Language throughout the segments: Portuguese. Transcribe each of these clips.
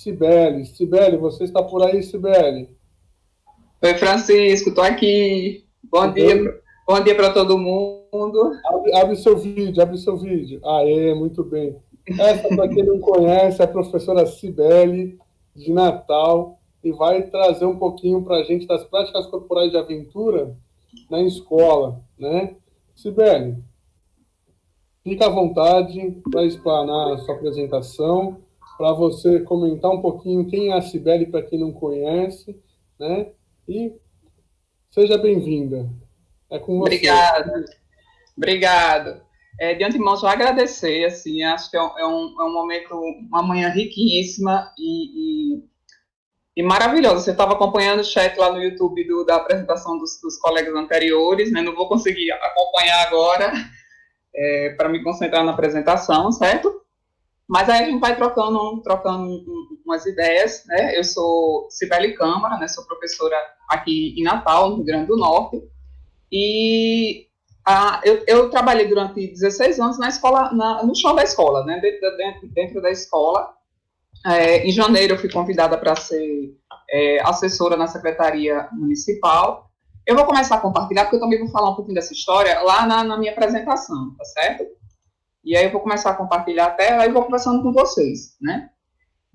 Cibele. Cibele, você está por aí, Cibele? Oi, Francisco, estou aqui. Tudo bem? Bom dia para todo mundo. Abre seu vídeo, abre seu vídeo. Aê, muito bem. Essa, para quem não conhece, é a professora Cibele, de Natal, e vai trazer um pouquinho para a gente das práticas corporais de aventura na escola, né? Cibele, fica à vontade para explanar a sua apresentação, para você comentar um pouquinho quem é a Cibele, para quem não conhece, né? E seja bem-vinda. É com você. Obrigado, obrigado. De antemão, só agradecer, assim, acho que é um momento, uma manhã riquíssima e maravilhosa. Você estava acompanhando o chat lá no YouTube da apresentação dos colegas anteriores, né? Não vou conseguir acompanhar agora, para me concentrar na apresentação, certo? Mas aí a gente vai trocando umas ideias, né? Eu sou Cibele Câmara, né? Sou professora aqui em Natal, no Rio Grande do Norte, e eu trabalhei durante 16 anos na escola, no chão da escola, né? Dentro da escola. Em janeiro eu fui convidada para ser assessora na secretaria municipal. Eu vou começar a compartilhar, porque eu também vou falar um pouquinho dessa história lá na minha apresentação, tá certo? E aí eu vou começar a compartilhar a tela e vou conversando com vocês, né?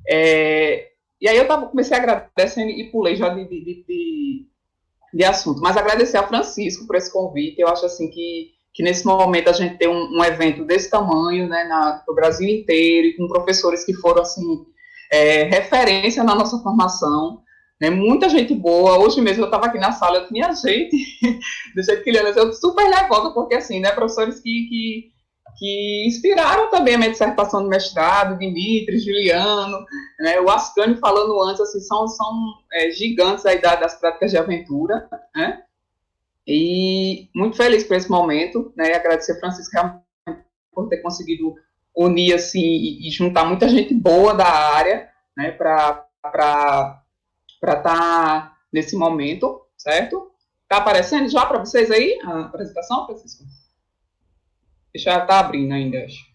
E aí comecei agradecendo e pulei já de assunto, mas agradecer a Francisco por esse convite. Eu acho assim que nesse momento a gente tem um evento desse tamanho, né, no Brasil inteiro, e com professores que foram assim referência na nossa formação, né, muita gente boa. Hoje mesmo eu estava aqui na sala, eu tinha gente, do jeito que ele anda, eu super nervosa, porque assim, né, professores que inspiraram também a minha dissertação de mestrado, Dimitri, Juliano, né, o Ascânio falando antes, assim, são gigantes aí das práticas de aventura, né, e muito feliz por esse momento, né, e agradecer a Francisco realmente por ter conseguido unir, assim, e juntar muita gente boa da área, né, para estar nesse momento, certo? Tá aparecendo já para vocês aí a apresentação, Francisco? Já está abrindo ainda, acho.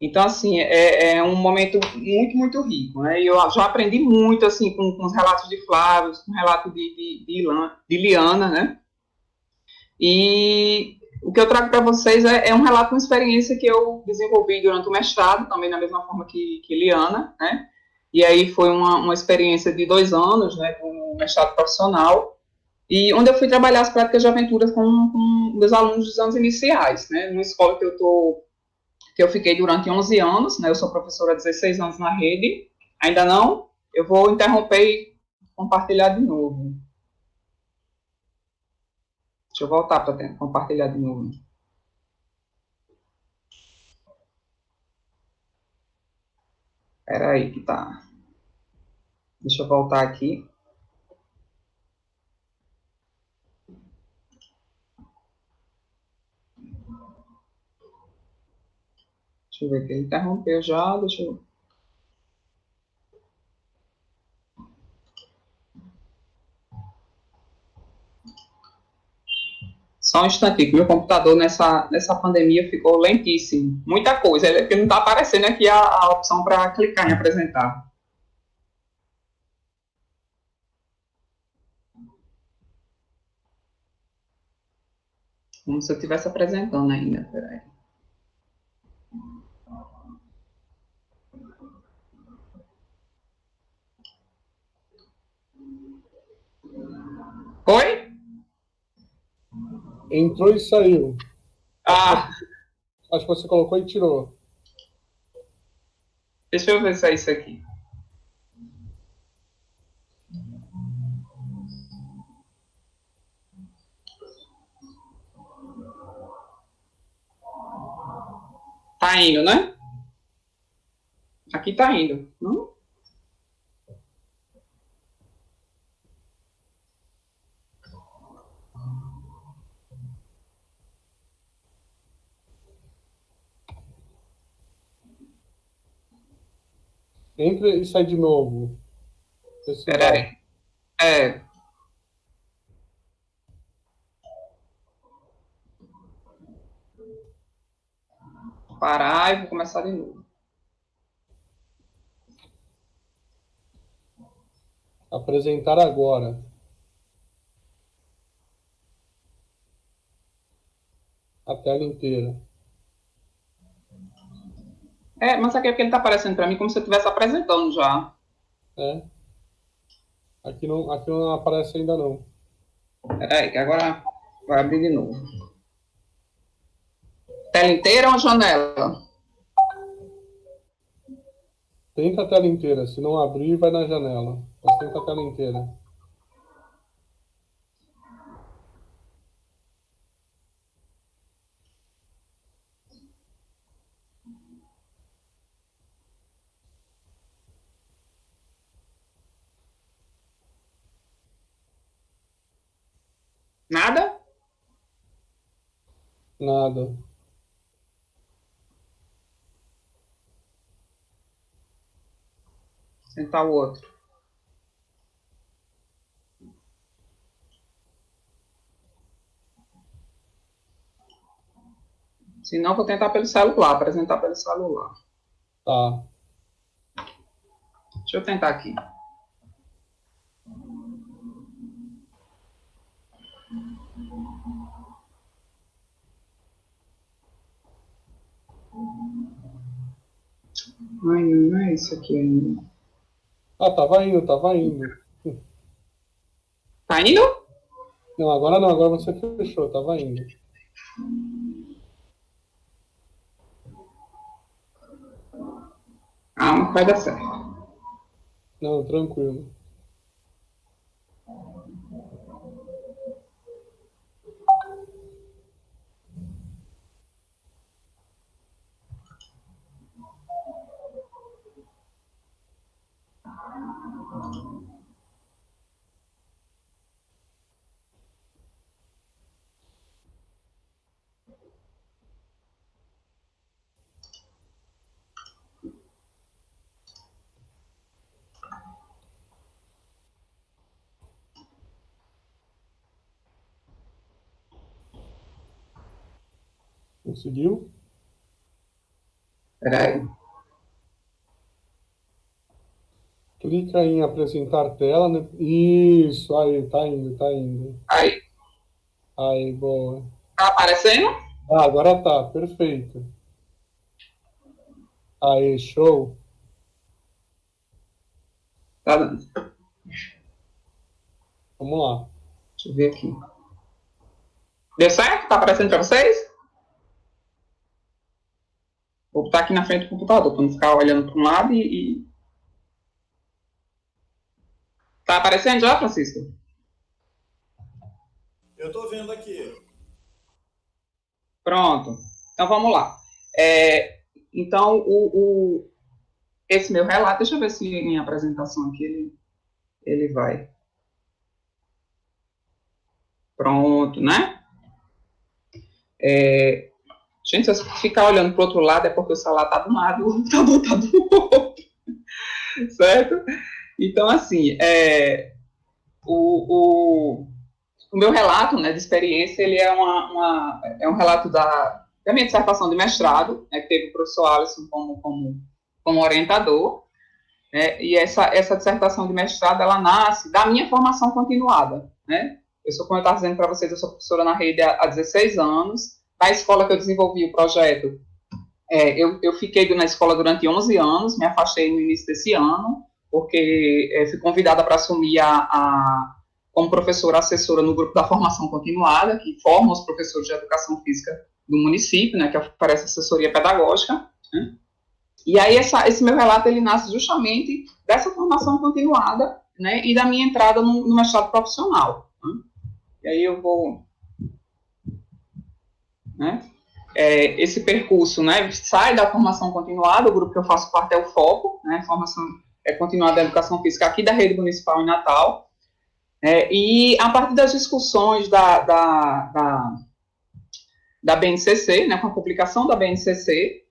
Então, assim, é um momento muito, muito rico, né? E eu já aprendi muito, assim, com os relatos de Flávio, com o relato de Liana, né? E o que eu trago para vocês é um relato, uma experiência que eu desenvolvi durante o mestrado, também da mesma forma que Liana, né? E aí foi uma experiência de 2 anos, né, com mestrado profissional, e onde eu fui trabalhar as práticas de aventuras com meus alunos dos anos iniciais, né? Numa escola que eu fiquei durante 11 anos, né? Eu sou professora há 16 anos na rede. Ainda não? Eu vou interromper e compartilhar de novo. Deixa eu voltar para compartilhar de novo. Espera aí que tá. Deixa eu voltar aqui. Deixa eu ver que ele interrompeu já. Deixa eu... Só um instantinho, meu computador nessa pandemia ficou lentíssimo. Muita coisa, ele não está aparecendo aqui a opção para clicar em apresentar. Como se eu estivesse apresentando ainda. Peraí. Oi? Entrou e saiu. Ah, Acho que você colocou e tirou. deixa eu ver se é isso aqui. Tá indo, né? Aqui tá indo. Entra e sai de novo. Vê se vai. Peraí. É, parar e vou começar de novo. Apresentar agora. A tela inteira. Mas aqui é porque ele está aparecendo para mim como se eu estivesse apresentando já. Aqui não aparece ainda não. Peraí, que agora vai abrir de novo. Tela inteira ou janela? Tenta a tela inteira. Se não abrir, vai na janela. Mas tenta a tela inteira. Nada? Nada. Sentar o outro. Se não, vou tentar pelo celular, apresentar pelo celular. Tá. Deixa eu tentar aqui. Ai, não é isso aqui ainda. Tava indo. Tá indo? Não, agora você fechou, tava indo. Calma, vai dar certo. Não, tranquilo. Conseguiu? Peraí. Clica em apresentar tela, né? Isso, aí, tá indo. Aí. Aí, boa. Tá aparecendo? Agora tá, perfeito. Aí, show. Tá dando. Vamos lá. Deixa eu ver aqui. Deu certo? Tá aparecendo para vocês? Vou botar aqui na frente do computador para não ficar olhando para um lado e. Tá aparecendo já, Francisco? Eu tô vendo aqui. Pronto. Então vamos lá. Então, esse meu relato, deixa eu ver se em apresentação aqui ele vai. Pronto, né? Gente, se eu ficar olhando para o outro lado é porque o celular está de um lado e o computador está do outro. Certo? Então, assim, o meu relato, né, de experiência, ele é um relato da minha dissertação de mestrado, né, que teve o professor Alisson como orientador, né, e essa dissertação de mestrado, ela nasce da minha formação continuada, né? Eu sou, como eu estava dizendo para vocês, eu sou professora na rede há 16 anos. Na escola que eu desenvolvi o projeto, eu fiquei na escola durante 11 anos, me afastei no início desse ano, porque fui convidada para assumir como professora assessora no grupo da formação continuada, que forma os professores de educação física do município, né, que oferece assessoria pedagógica, né? E aí esse meu relato, ele nasce justamente dessa formação continuada, né, e da minha entrada no mestrado profissional, né? E aí eu vou, né, esse percurso, né, sai da formação continuada, o grupo que eu faço parte é o FOCO, né, formação continuada da educação física aqui da rede municipal em Natal, e a partir das discussões da BNCC, né, com a publicação da BNCC,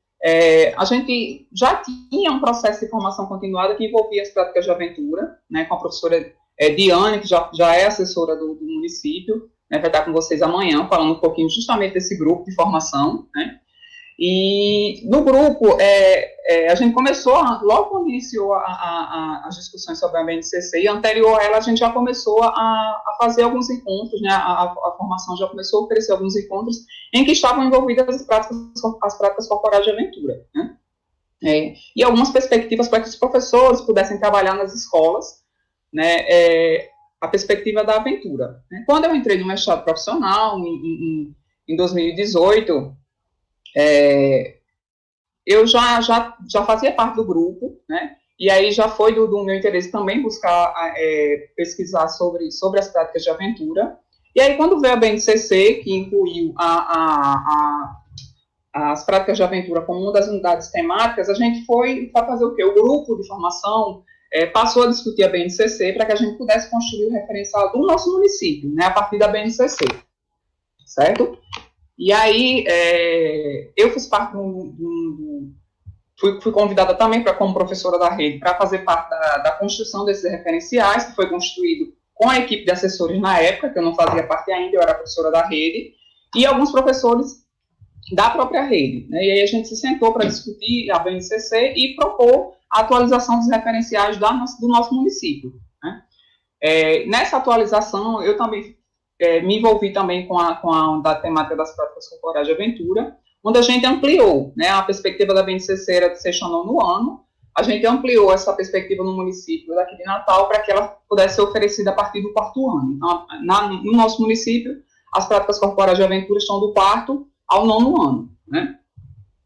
a gente já tinha um processo de formação continuada que envolvia as práticas de aventura, né, com a professora Diane, que já é assessora do município, né, vai estar com vocês amanhã, falando um pouquinho justamente desse grupo de formação, né, E no grupo, a gente começou, logo quando iniciou as discussões sobre a BNCC, e anterior a ela a gente já começou a fazer alguns encontros, né, a formação já começou a oferecer alguns encontros em que estavam envolvidas as práticas corporais de aventura, né? E algumas perspectivas para que os professores pudessem trabalhar nas escolas, né, a perspectiva da aventura, né? Quando eu entrei no mestrado profissional, em 2018, eu já fazia parte do grupo, né? E aí já foi do meu interesse também buscar pesquisar sobre as práticas de aventura. E aí, quando veio a BNCC, que incluiu as práticas de aventura como uma das unidades temáticas, a gente foi para fazer o quê? O grupo de formação passou a discutir a BNCC para que a gente pudesse construir o referencial do nosso município, né, a partir da BNCC, certo? E aí, eu fiz parte fui convidada também como professora da rede para fazer parte da construção desses referenciais, que foi construído com a equipe de assessores na época, que eu não fazia parte ainda, eu era professora da rede, e alguns professores da própria rede, né? E aí a gente se sentou para discutir a BNCC e propor a atualização dos referenciais do nosso município, né? Nessa atualização, eu também me envolvi também da temática das práticas corporais de aventura, onde a gente ampliou, né, a perspectiva da BNCC era de sexto a nono ano, a gente ampliou essa perspectiva no município daqui de Natal para que ela pudesse ser oferecida a partir do quarto ano. Então, no nosso município, as práticas corporais de aventura estão do quarto ao nono ano, né?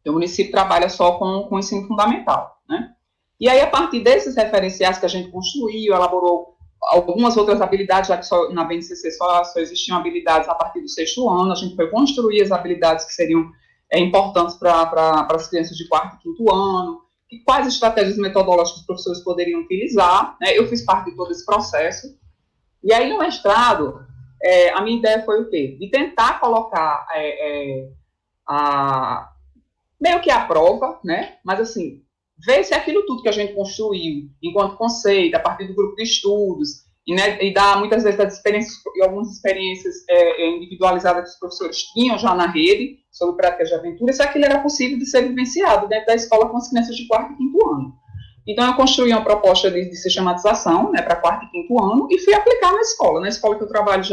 Então, o município trabalha só com o ensino fundamental, né? E aí, a partir desses referenciais que a gente construiu, elaborou algumas outras habilidades, já que na BNCC só existiam habilidades a partir do sexto ano, a gente foi construir as habilidades que seriam importantes para as crianças de quarto e quinto ano, e quais estratégias metodológicas os professores poderiam utilizar, né? Eu fiz parte de todo esse processo. E aí, no mestrado, a minha ideia foi o quê? De tentar colocar meio que a prova, né? Mas, assim, ver se aquilo tudo que a gente construiu enquanto conceito, a partir do grupo de estudos, e dar muitas vezes algumas experiências individualizadas que os professores tinham já na rede sobre práticas de aventura, se aquilo era possível de ser vivenciado dentro da escola com as crianças de quarto e quinto ano. Então, eu construí uma proposta de sistematização, né, para quarto e quinto ano, e fui aplicar na escola que eu trabalho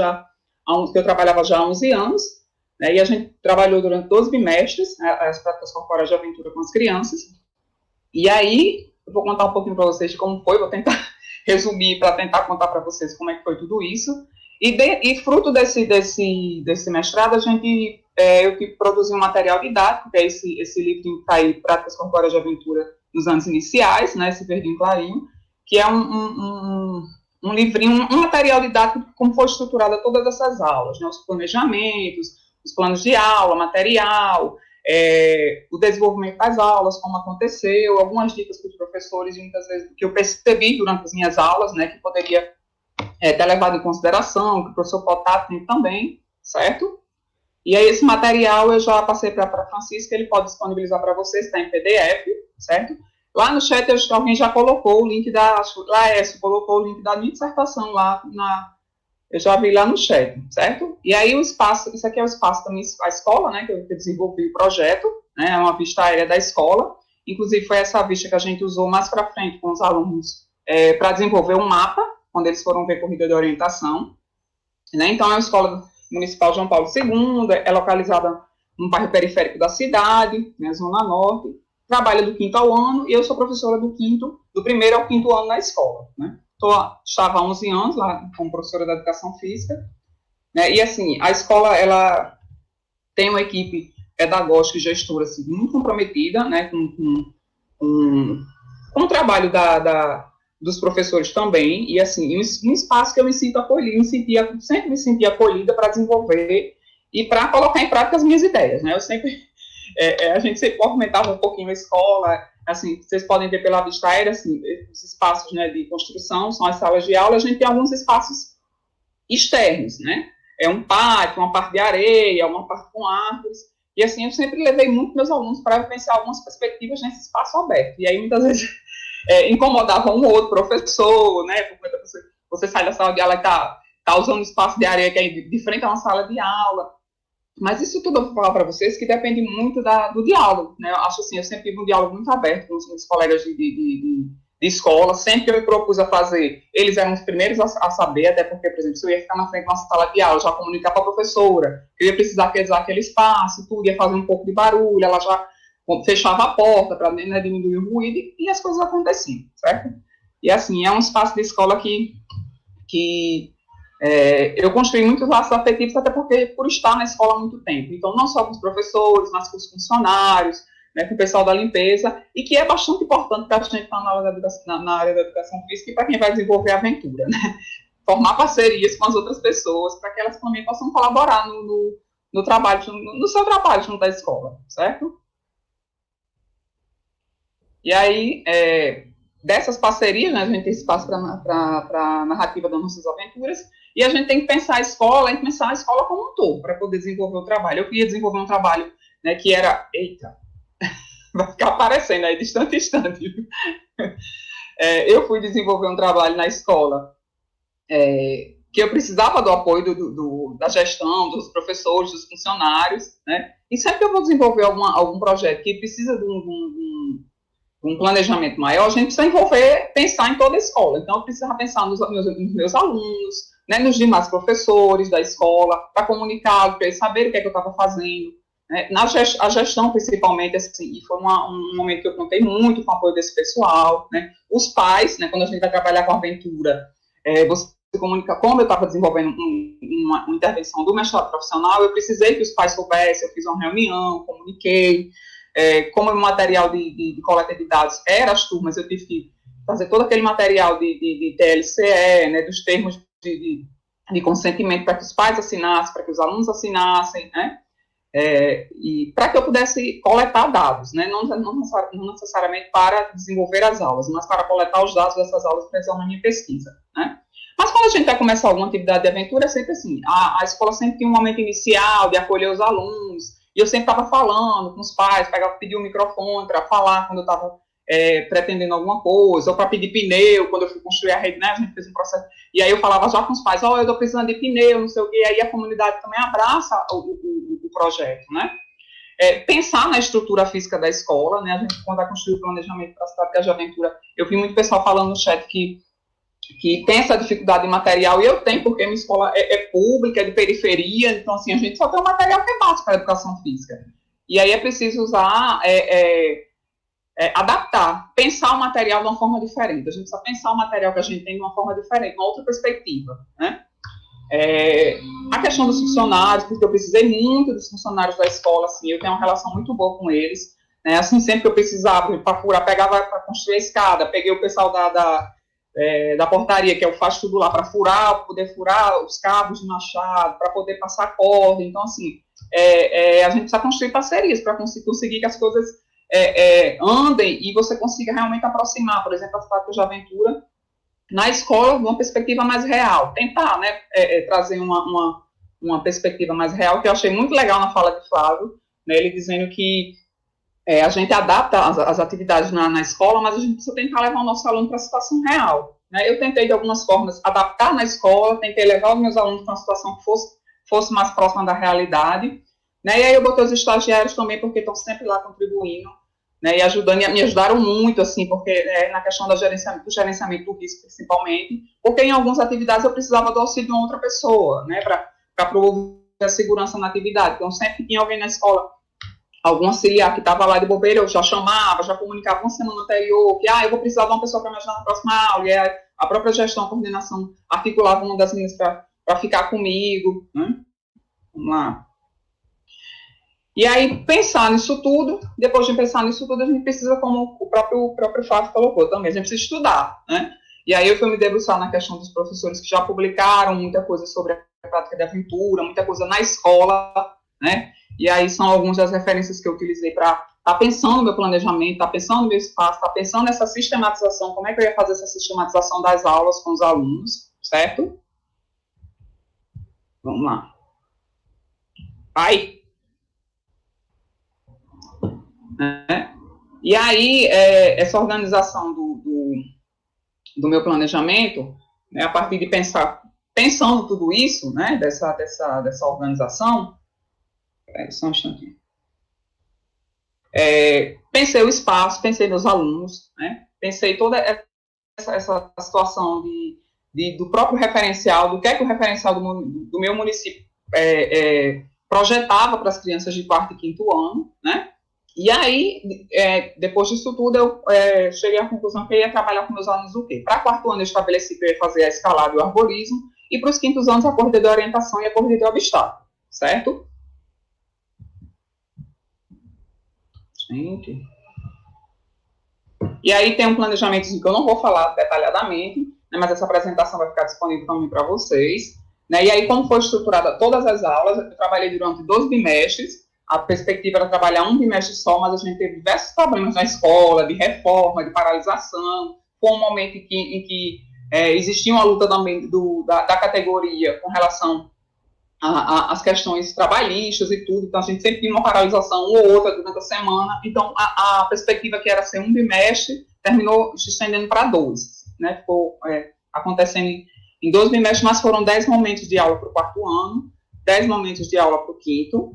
que eu trabalhava já há 11 anos, né, e a gente trabalhou durante 12 bimestres, né, as práticas corporais de aventura com as crianças. E aí, eu vou contar um pouquinho para vocês de como foi, vou tentar resumir para tentar contar para vocês como é que foi tudo isso. E fruto desse mestrado, eu que produzi um material didático, que é esse livro que está aí, Práticas Corporais de Aventura nos Anos Iniciais, né, esse verdinho clarinho, que é um livrinho, um material didático, como foi estruturada todas essas aulas, né, os planejamentos, os planos de aula, material, o desenvolvimento das aulas, como aconteceu, algumas dicas para os professores, muitas vezes, que eu percebi durante as minhas aulas, né, que poderia ter levado em consideração, que o professor pode estar atento também, certo? E aí esse material eu já passei para a Francisca, ele pode disponibilizar para vocês, está em PDF, certo? Lá no chat alguém já colocou o link colocou o link da minha dissertação lá eu já vi lá no chat, certo? E aí isso aqui é o espaço da minha escola, né, que eu desenvolvi o projeto, né, é uma vista aérea da escola, inclusive foi essa vista que a gente usou mais para frente com os alunos para desenvolver um mapa, quando eles foram ver corrida de orientação, né? Então é uma escola municipal João Paulo II, é localizada no bairro periférico da cidade, né, Zona Norte, trabalha do quinto ao ano, e eu sou professora do primeiro ao quinto ano na escola, né? Estava há 11 anos lá como professora da educação física, né? E assim, a escola, ela tem uma equipe pedagógica e gestora assim, muito comprometida, né, com o trabalho dos professores também, e assim, um espaço que eu me sinto acolhida, sempre me senti acolhida para desenvolver e para colocar em prática as minhas ideias, né? Eu sempre, a gente sempre movimentava um pouquinho a escola, assim, vocês podem ver pela vista aérea, assim, os espaços, né, de construção, são as salas de aula, a gente tem alguns espaços externos, né? É um pátio, uma parte de areia, uma parte com árvores, e assim, eu sempre levei muito meus alunos para vivenciar algumas perspectivas nesse espaço aberto, e aí muitas vezes incomodava um ou outro professor, né, porque você sai da sala de aula e tá usando o espaço de areia que é de frente a uma sala de aula, Mas isso tudo eu vou falar para vocês que depende muito do diálogo, né? Eu acho assim, eu sempre tive um diálogo muito aberto com os meus colegas de escola, sempre que eu me propus a fazer, eles eram os primeiros a saber, até porque, por exemplo, se eu ia ficar na frente de uma sala de aula, já comunicar para a professora, eu ia precisar aquele espaço, tudo, ia fazer um pouco de barulho, ela já fechava a porta para, né, diminuir o ruído, e as coisas aconteciam, certo? E assim, é um espaço de escola que eu construí muitos laços afetivos, até porque por estar na escola há muito tempo. Então, não só com os professores, mas com os funcionários, né, com o pessoal da limpeza, e que é bastante importante para a gente estar na área da educação física e para quem vai desenvolver a aventura, né? Formar parcerias com as outras pessoas, para que elas também possam colaborar no trabalho, no seu trabalho junto à escola, certo? E aí, dessas parcerias, né, a gente tem espaço para a narrativa das nossas aventuras, e a gente tem que pensar a escola como um todo, para poder desenvolver o trabalho. Eu queria desenvolver um trabalho, né, que era... Eita, vai ficar aparecendo aí, distante. Eu fui desenvolver um trabalho na escola que eu precisava do apoio da gestão, dos professores, dos funcionários, né? E sempre que eu vou desenvolver algum projeto que precisa de um planejamento maior, a gente precisa pensar em toda a escola. Então, eu precisava pensar nos meus alunos, né, nos demais professores da escola, para comunicar, para eles saberem o que é que eu estava fazendo. Né? A gestão, principalmente, assim, e foi um momento que eu contei muito com o apoio desse pessoal. Né? Os pais, né, quando a gente vai trabalhar com aventura, você comunica, como eu estava desenvolvendo uma intervenção do mestrado profissional, eu precisei que os pais soubessem, eu fiz uma reunião, comuniquei. Como o material de coleta de dados era as turmas, eu tive que fazer todo aquele material de TLCE, né, dos termos de consentimento para que os pais assinassem, para que os alunos assinassem, né, e para que eu pudesse coletar dados, né, não necessariamente para desenvolver as aulas, mas para coletar os dados dessas aulas para usar na minha pesquisa, né. Mas quando a gente vai começar alguma atividade de aventura, é sempre assim, a escola sempre tem um momento inicial de acolher os alunos, e eu sempre estava falando com os pais, pedir o microfone para falar quando eu estava pretendendo alguma coisa, ou para pedir pneu, quando eu fui construir a rede, né, a gente fez um processo, e aí eu falava já com os pais, eu estou precisando de pneu, não sei o quê, e aí a comunidade também abraça o projeto, né. Pensar na estrutura física da escola, né, a gente, quando vai construir o planejamento para a cidade de aventura, eu vi muito pessoal falando no chat que tem essa dificuldade de material, e eu tenho, porque minha escola é pública, é de periferia, então, assim, a gente só tem um material que é básico para a educação física. E aí é preciso usar, adaptar, pensar o material de uma forma diferente. A gente precisa pensar o material que a gente tem de uma forma diferente, uma outra perspectiva, né? A questão dos funcionários, porque eu precisei muito dos funcionários da escola, assim, eu tenho uma relação muito boa com eles, né? Assim, sempre que eu precisava, para furar, pegava para construir a escada, peguei o pessoal da portaria, que é o faz tudo lá para furar, para poder furar os cabos de machado, para poder passar corda. Então, assim, a gente precisa construir parcerias para conseguir que as coisas andem e você consiga realmente aproximar, por exemplo, as práticas de aventura na escola de uma perspectiva mais real. Tentar, né, trazer uma perspectiva mais real, que eu achei muito legal na fala de Flávio, né, ele dizendo que a gente adapta as atividades na escola, mas a gente precisa tentar levar o nosso aluno para a situação real. Né? Eu tentei, de algumas formas, adaptar na escola, tentei levar os meus alunos para uma situação que fosse mais próxima da realidade. Né? E aí eu botei os estagiários também, porque estão sempre lá contribuindo, né? E ajudando, e me ajudaram muito, assim, porque na questão do gerenciamento do risco, principalmente, porque em algumas atividades eu precisava do auxílio de uma outra pessoa, né, para promover a segurança na atividade. Então, sempre que tinha alguém na escola, algum auxiliar que estava lá de bobeira, eu já chamava, já comunicava uma semana anterior, que eu vou precisar de uma pessoa para me ajudar na próxima aula, e a própria gestão, a coordenação, articulava uma das meninas para ficar comigo, né? Vamos lá. E aí, pensar nisso tudo, depois de pensar nisso tudo, a gente precisa, como o próprio Fábio colocou também, a gente precisa estudar, né? E aí eu fui me debruçar na questão dos professores que já publicaram muita coisa sobre a prática de aventura, muita coisa na escola, né? E aí são algumas das referências que eu utilizei para estar pensando no meu planejamento, estar pensando no meu espaço, estar pensando nessa sistematização, como é que eu ia fazer essa sistematização das aulas com os alunos, certo? Vamos lá. E aí, essa organização do meu planejamento, né, a partir de pensando tudo isso, né, dessa organização, Só um instantinho. Pensei o espaço, pensei nos alunos, né? Pensei toda essa situação do próprio referencial, do que é que o referencial do meu município projetava para as crianças de quarto e quinto ano, né? E aí, depois disso tudo, eu cheguei à conclusão que eu ia trabalhar com meus alunos o quê? Para quarto ano, eu estabeleci que eu ia fazer a escalada e o arborismo, e para os quintos anos, a corrida de orientação e a corrida de obstáculo, certo? Gente. E aí tem um planejamento que eu não vou falar detalhadamente, né, mas essa apresentação vai ficar disponível também para vocês. Né? E aí, como foi estruturada todas as aulas, eu trabalhei durante 12 bimestres. A perspectiva era trabalhar um bimestre só, mas a gente teve diversos problemas na escola, de reforma, de paralisação. Foi um momento em que existia uma luta também da categoria com relação às questões trabalhistas e tudo. Então, a gente sempre tinha uma paralisação uma ou outra durante a semana. Então, a perspectiva que era ser um bimestre terminou se estendendo para 12. Né? Ficou acontecendo em 12 bimestres, mas foram 10 momentos de aula para o quarto ano, 10 momentos de aula para o quinto,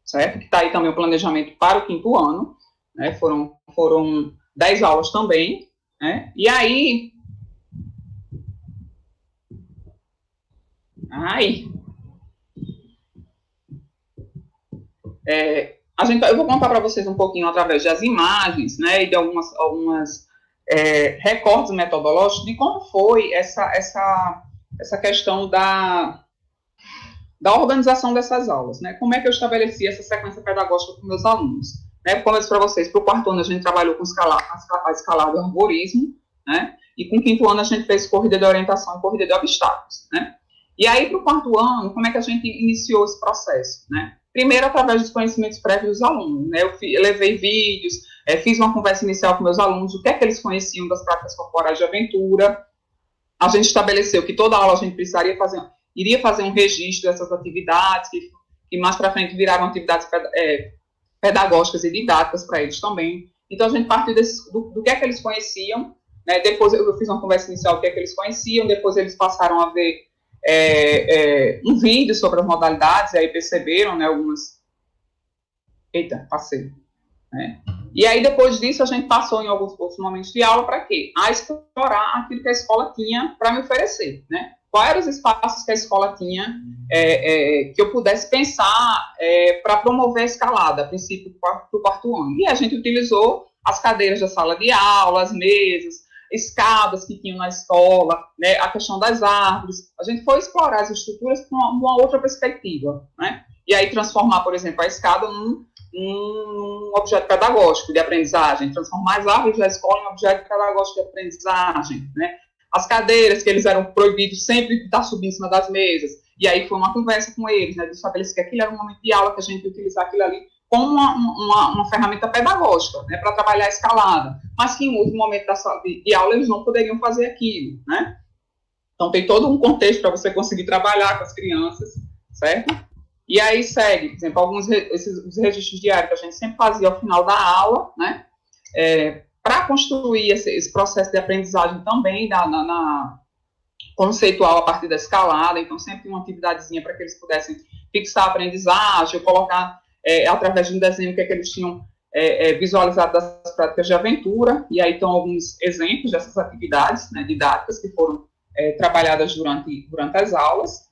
certo? Que está aí também o planejamento para o quinto ano, né? Foram 10 aulas também, né? E aí... eu vou contar para vocês um pouquinho através das imagens, né, e de algumas recortes metodológicos de como foi essa questão da organização dessas aulas, né? Como é que eu estabeleci essa sequência pedagógica com meus alunos? Né? Como eu disse para vocês, para o quarto ano a gente trabalhou com a escalada do arborismo, né? E com o quinto ano a gente fez corrida de orientação e corrida de obstáculos, né? E aí, para o quarto ano, como é que a gente iniciou esse processo, né? Primeiro, através dos conhecimentos prévios dos alunos, né? Eu levei vídeos, fiz uma conversa inicial com meus alunos, o que é que eles conheciam das práticas corporais de aventura. A gente estabeleceu que toda aula a gente iria fazer um registro dessas atividades, que mais para frente viraram atividades pedagógicas e didáticas para eles também. Então, a gente partiu do que é que eles conheciam, né? Depois eu fiz uma conversa inicial do que é que eles conheciam, depois eles passaram a ver um vídeo sobre as modalidades, e aí perceberam, né, algumas... Eita, passei. Né? E aí, depois disso, a gente passou em alguns outros momentos de aula para quê? A explorar aquilo que a escola tinha para me oferecer, né? Quais eram os espaços que a escola tinha que eu pudesse pensar para promover a escalada, a princípio, do quarto ano. E a gente utilizou as cadeiras da sala de aula, as mesas, escadas que tinham na escola, né, a questão das árvores. A gente foi explorar as estruturas com uma outra perspectiva, né? E aí transformar, por exemplo, a escada num objeto pedagógico de aprendizagem, transformar as árvores da escola em objeto pedagógico de aprendizagem, né? As cadeiras, que eles eram proibidos sempre de estar subindo em cima das mesas. E aí foi uma conversa com eles, né, de estabelecer que aquilo era um momento de aula, que a gente ia utilizar aquilo ali como uma ferramenta pedagógica, né, para trabalhar a escalada, mas que em outro momento de aula eles não poderiam fazer aquilo, né? Então tem todo um contexto para você conseguir trabalhar com as crianças, certo? E aí segue, por exemplo, os registros diários que a gente sempre fazia ao final da aula, né? Para construir esse processo de aprendizagem também conceitual a partir da escalada, então sempre uma atividadezinha para que eles pudessem fixar a aprendizagem, colocar através de um desenho o que eles tinham visualizado das práticas de aventura, e aí estão alguns exemplos dessas atividades, né, didáticas que foram trabalhadas durante as aulas.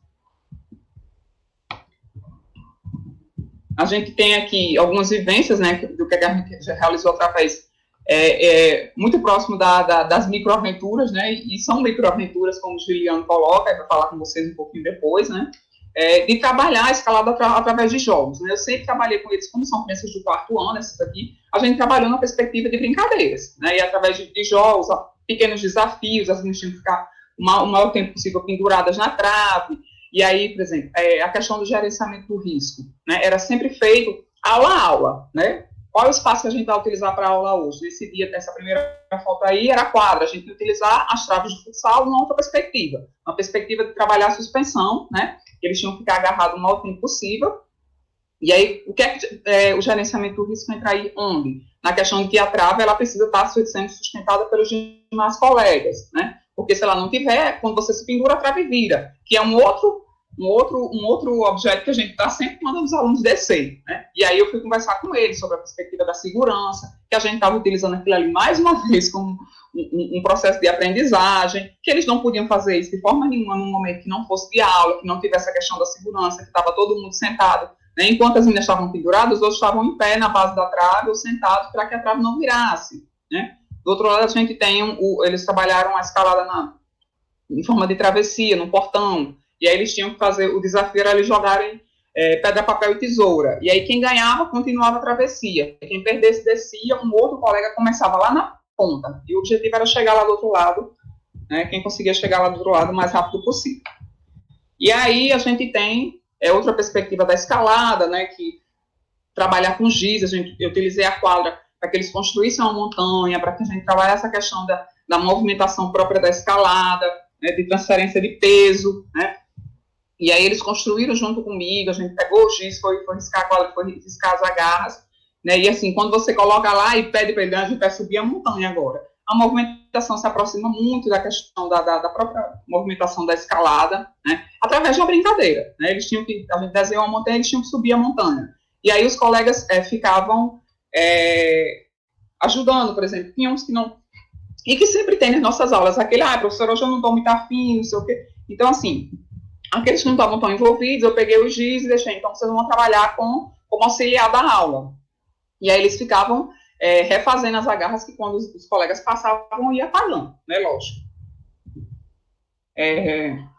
A gente tem aqui algumas vivências, né, do que a gente já realizou através muito próximo das microaventuras, né, e são microaventuras, como o Juliano coloca, vai falar com vocês um pouquinho depois, né, de trabalhar a escalada através de jogos, né. Eu sempre trabalhei com eles, como são crianças do quarto ano, essas aqui, a gente trabalhou na perspectiva de brincadeiras, né, e através de jogos, pequenos desafios, as meninas tinham que ficar o maior tempo possível penduradas na trave. E aí, por exemplo, a questão do gerenciamento do risco, né, era sempre feito aula a aula, né? Qual é o espaço que a gente vai utilizar para a aula hoje? Nesse dia, essa primeira foto aí era a quadra, a gente ia utilizar as traves de futsal numa outra perspectiva, uma perspectiva de trabalhar a suspensão, né? Eles tinham que ficar agarrados o maior tempo possível. E aí, o que o gerenciamento do risco entra aí onde? Na questão de que a trave, ela precisa estar sendo sustentada pelos demais colegas, né? Porque se ela não tiver, quando você se pendura, a trave vira, que é um outro um outro objeto que a gente está sempre mandando os alunos descer, né? E aí eu fui conversar com eles sobre a perspectiva da segurança, que a gente estava utilizando aquilo ali mais uma vez como um processo de aprendizagem, que eles não podiam fazer isso de forma nenhuma num momento que não fosse de aula, que não tivesse a questão da segurança, que estava todo mundo sentado, né? Enquanto as meninas estavam penduradas, os outros estavam em pé na base da trave ou sentados para que a trave não virasse, né? Do outro lado, a gente tem, eles trabalharam a escalada em forma de travessia, no portão, e aí eles tinham que fazer, o desafio era eles jogarem pedra, papel e tesoura, e aí quem ganhava continuava a travessia, quem perdesse descia, um outro colega começava lá na ponta, e o objetivo era chegar lá do outro lado, né, quem conseguia chegar lá do outro lado o mais rápido possível. E aí a gente tem outra perspectiva da escalada, né, que trabalhar com giz, eu utilizei a quadra para que eles construíssem uma montanha, para que a gente trabalhasse a questão da movimentação própria da escalada, né, de transferência de peso, né, e aí eles construíram junto comigo, a gente pegou o giz, foi riscar a quadra, foi riscar as agarras, né, e assim, quando você coloca lá e pede para ele, a gente vai subir a montanha agora. A movimentação se aproxima muito da questão da própria movimentação da escalada, né, através de uma brincadeira, né, a gente desenhou uma montanha, eles tinham que subir a montanha, e aí os colegas ficavam ajudando, por exemplo, tinha uns que não, e que sempre tem nas nossas aulas, aquele, professor, hoje eu não estou muito afim, não sei o quê, então assim, aqueles que não estavam tão envolvidos, eu peguei o giz e deixei, então vocês vão trabalhar como auxiliar da aula, e aí eles ficavam refazendo as agarras que quando os colegas passavam ia apagando, né, lógico.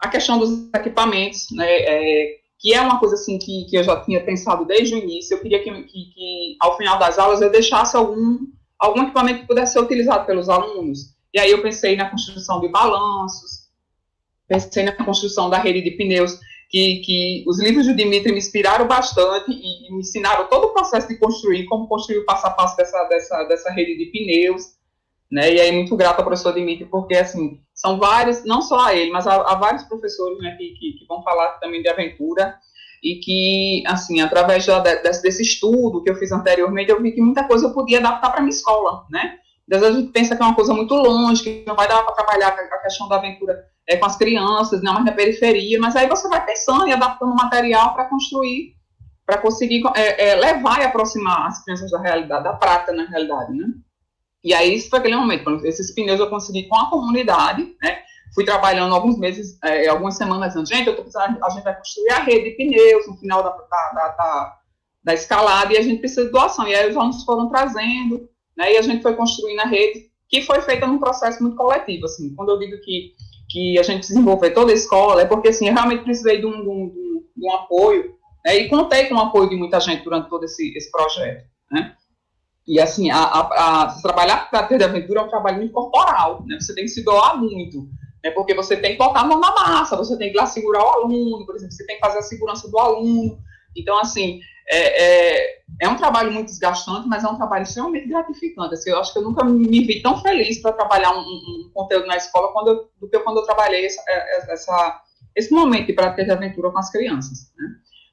A questão dos equipamentos, né, que é uma coisa assim que eu já tinha pensado desde o início, eu queria que ao final das aulas eu deixasse algum equipamento que pudesse ser utilizado pelos alunos, e aí eu pensei na construção de balanços, pensei na construção da rede de pneus, que os livros de Dimitri me inspiraram bastante e me ensinaram todo o processo de construir, como construir o passo a passo dessa rede de pneus, né, e aí muito grato ao professor Dimitri, porque, assim, são vários, não só a ele, mas há vários professores, né, que vão falar também de aventura, e que, assim, através desse estudo que eu fiz anteriormente, eu vi que muita coisa eu podia adaptar para a minha escola, né, às vezes a gente pensa que é uma coisa muito longe, que não vai dar para trabalhar a questão da aventura com as crianças, não mais na periferia, mas aí você vai pensando e adaptando o material para construir, para conseguir levar e aproximar as crianças da realidade, da prática na realidade, né. E aí, isso foi aquele momento, esses pneus eu consegui com a comunidade, né, fui trabalhando alguns meses, algumas semanas antes, gente, a gente vai construir a rede de pneus no final da escalada, e a gente precisa de doação, e aí os alunos foram trazendo, né, e a gente foi construindo a rede, que foi feita num processo muito coletivo, assim, quando eu digo que a gente desenvolveu toda a escola, é porque, assim, eu realmente precisei de um apoio, né, e contei com o apoio de muita gente durante todo esse projeto, né. E, assim, trabalhar para ter de aventura é um trabalho muito corporal, né? Você tem que se doar muito, né? Porque você tem que botar a mão na massa, você tem que ir lá segurar o aluno, por exemplo, você tem que fazer a segurança do aluno. Então, assim, é um trabalho muito desgastante, mas é um trabalho extremamente gratificante. Assim, eu acho que eu nunca me vi tão feliz para trabalhar um conteúdo na escola do que quando eu trabalhei esse momento para ter de aventura com as crianças, né?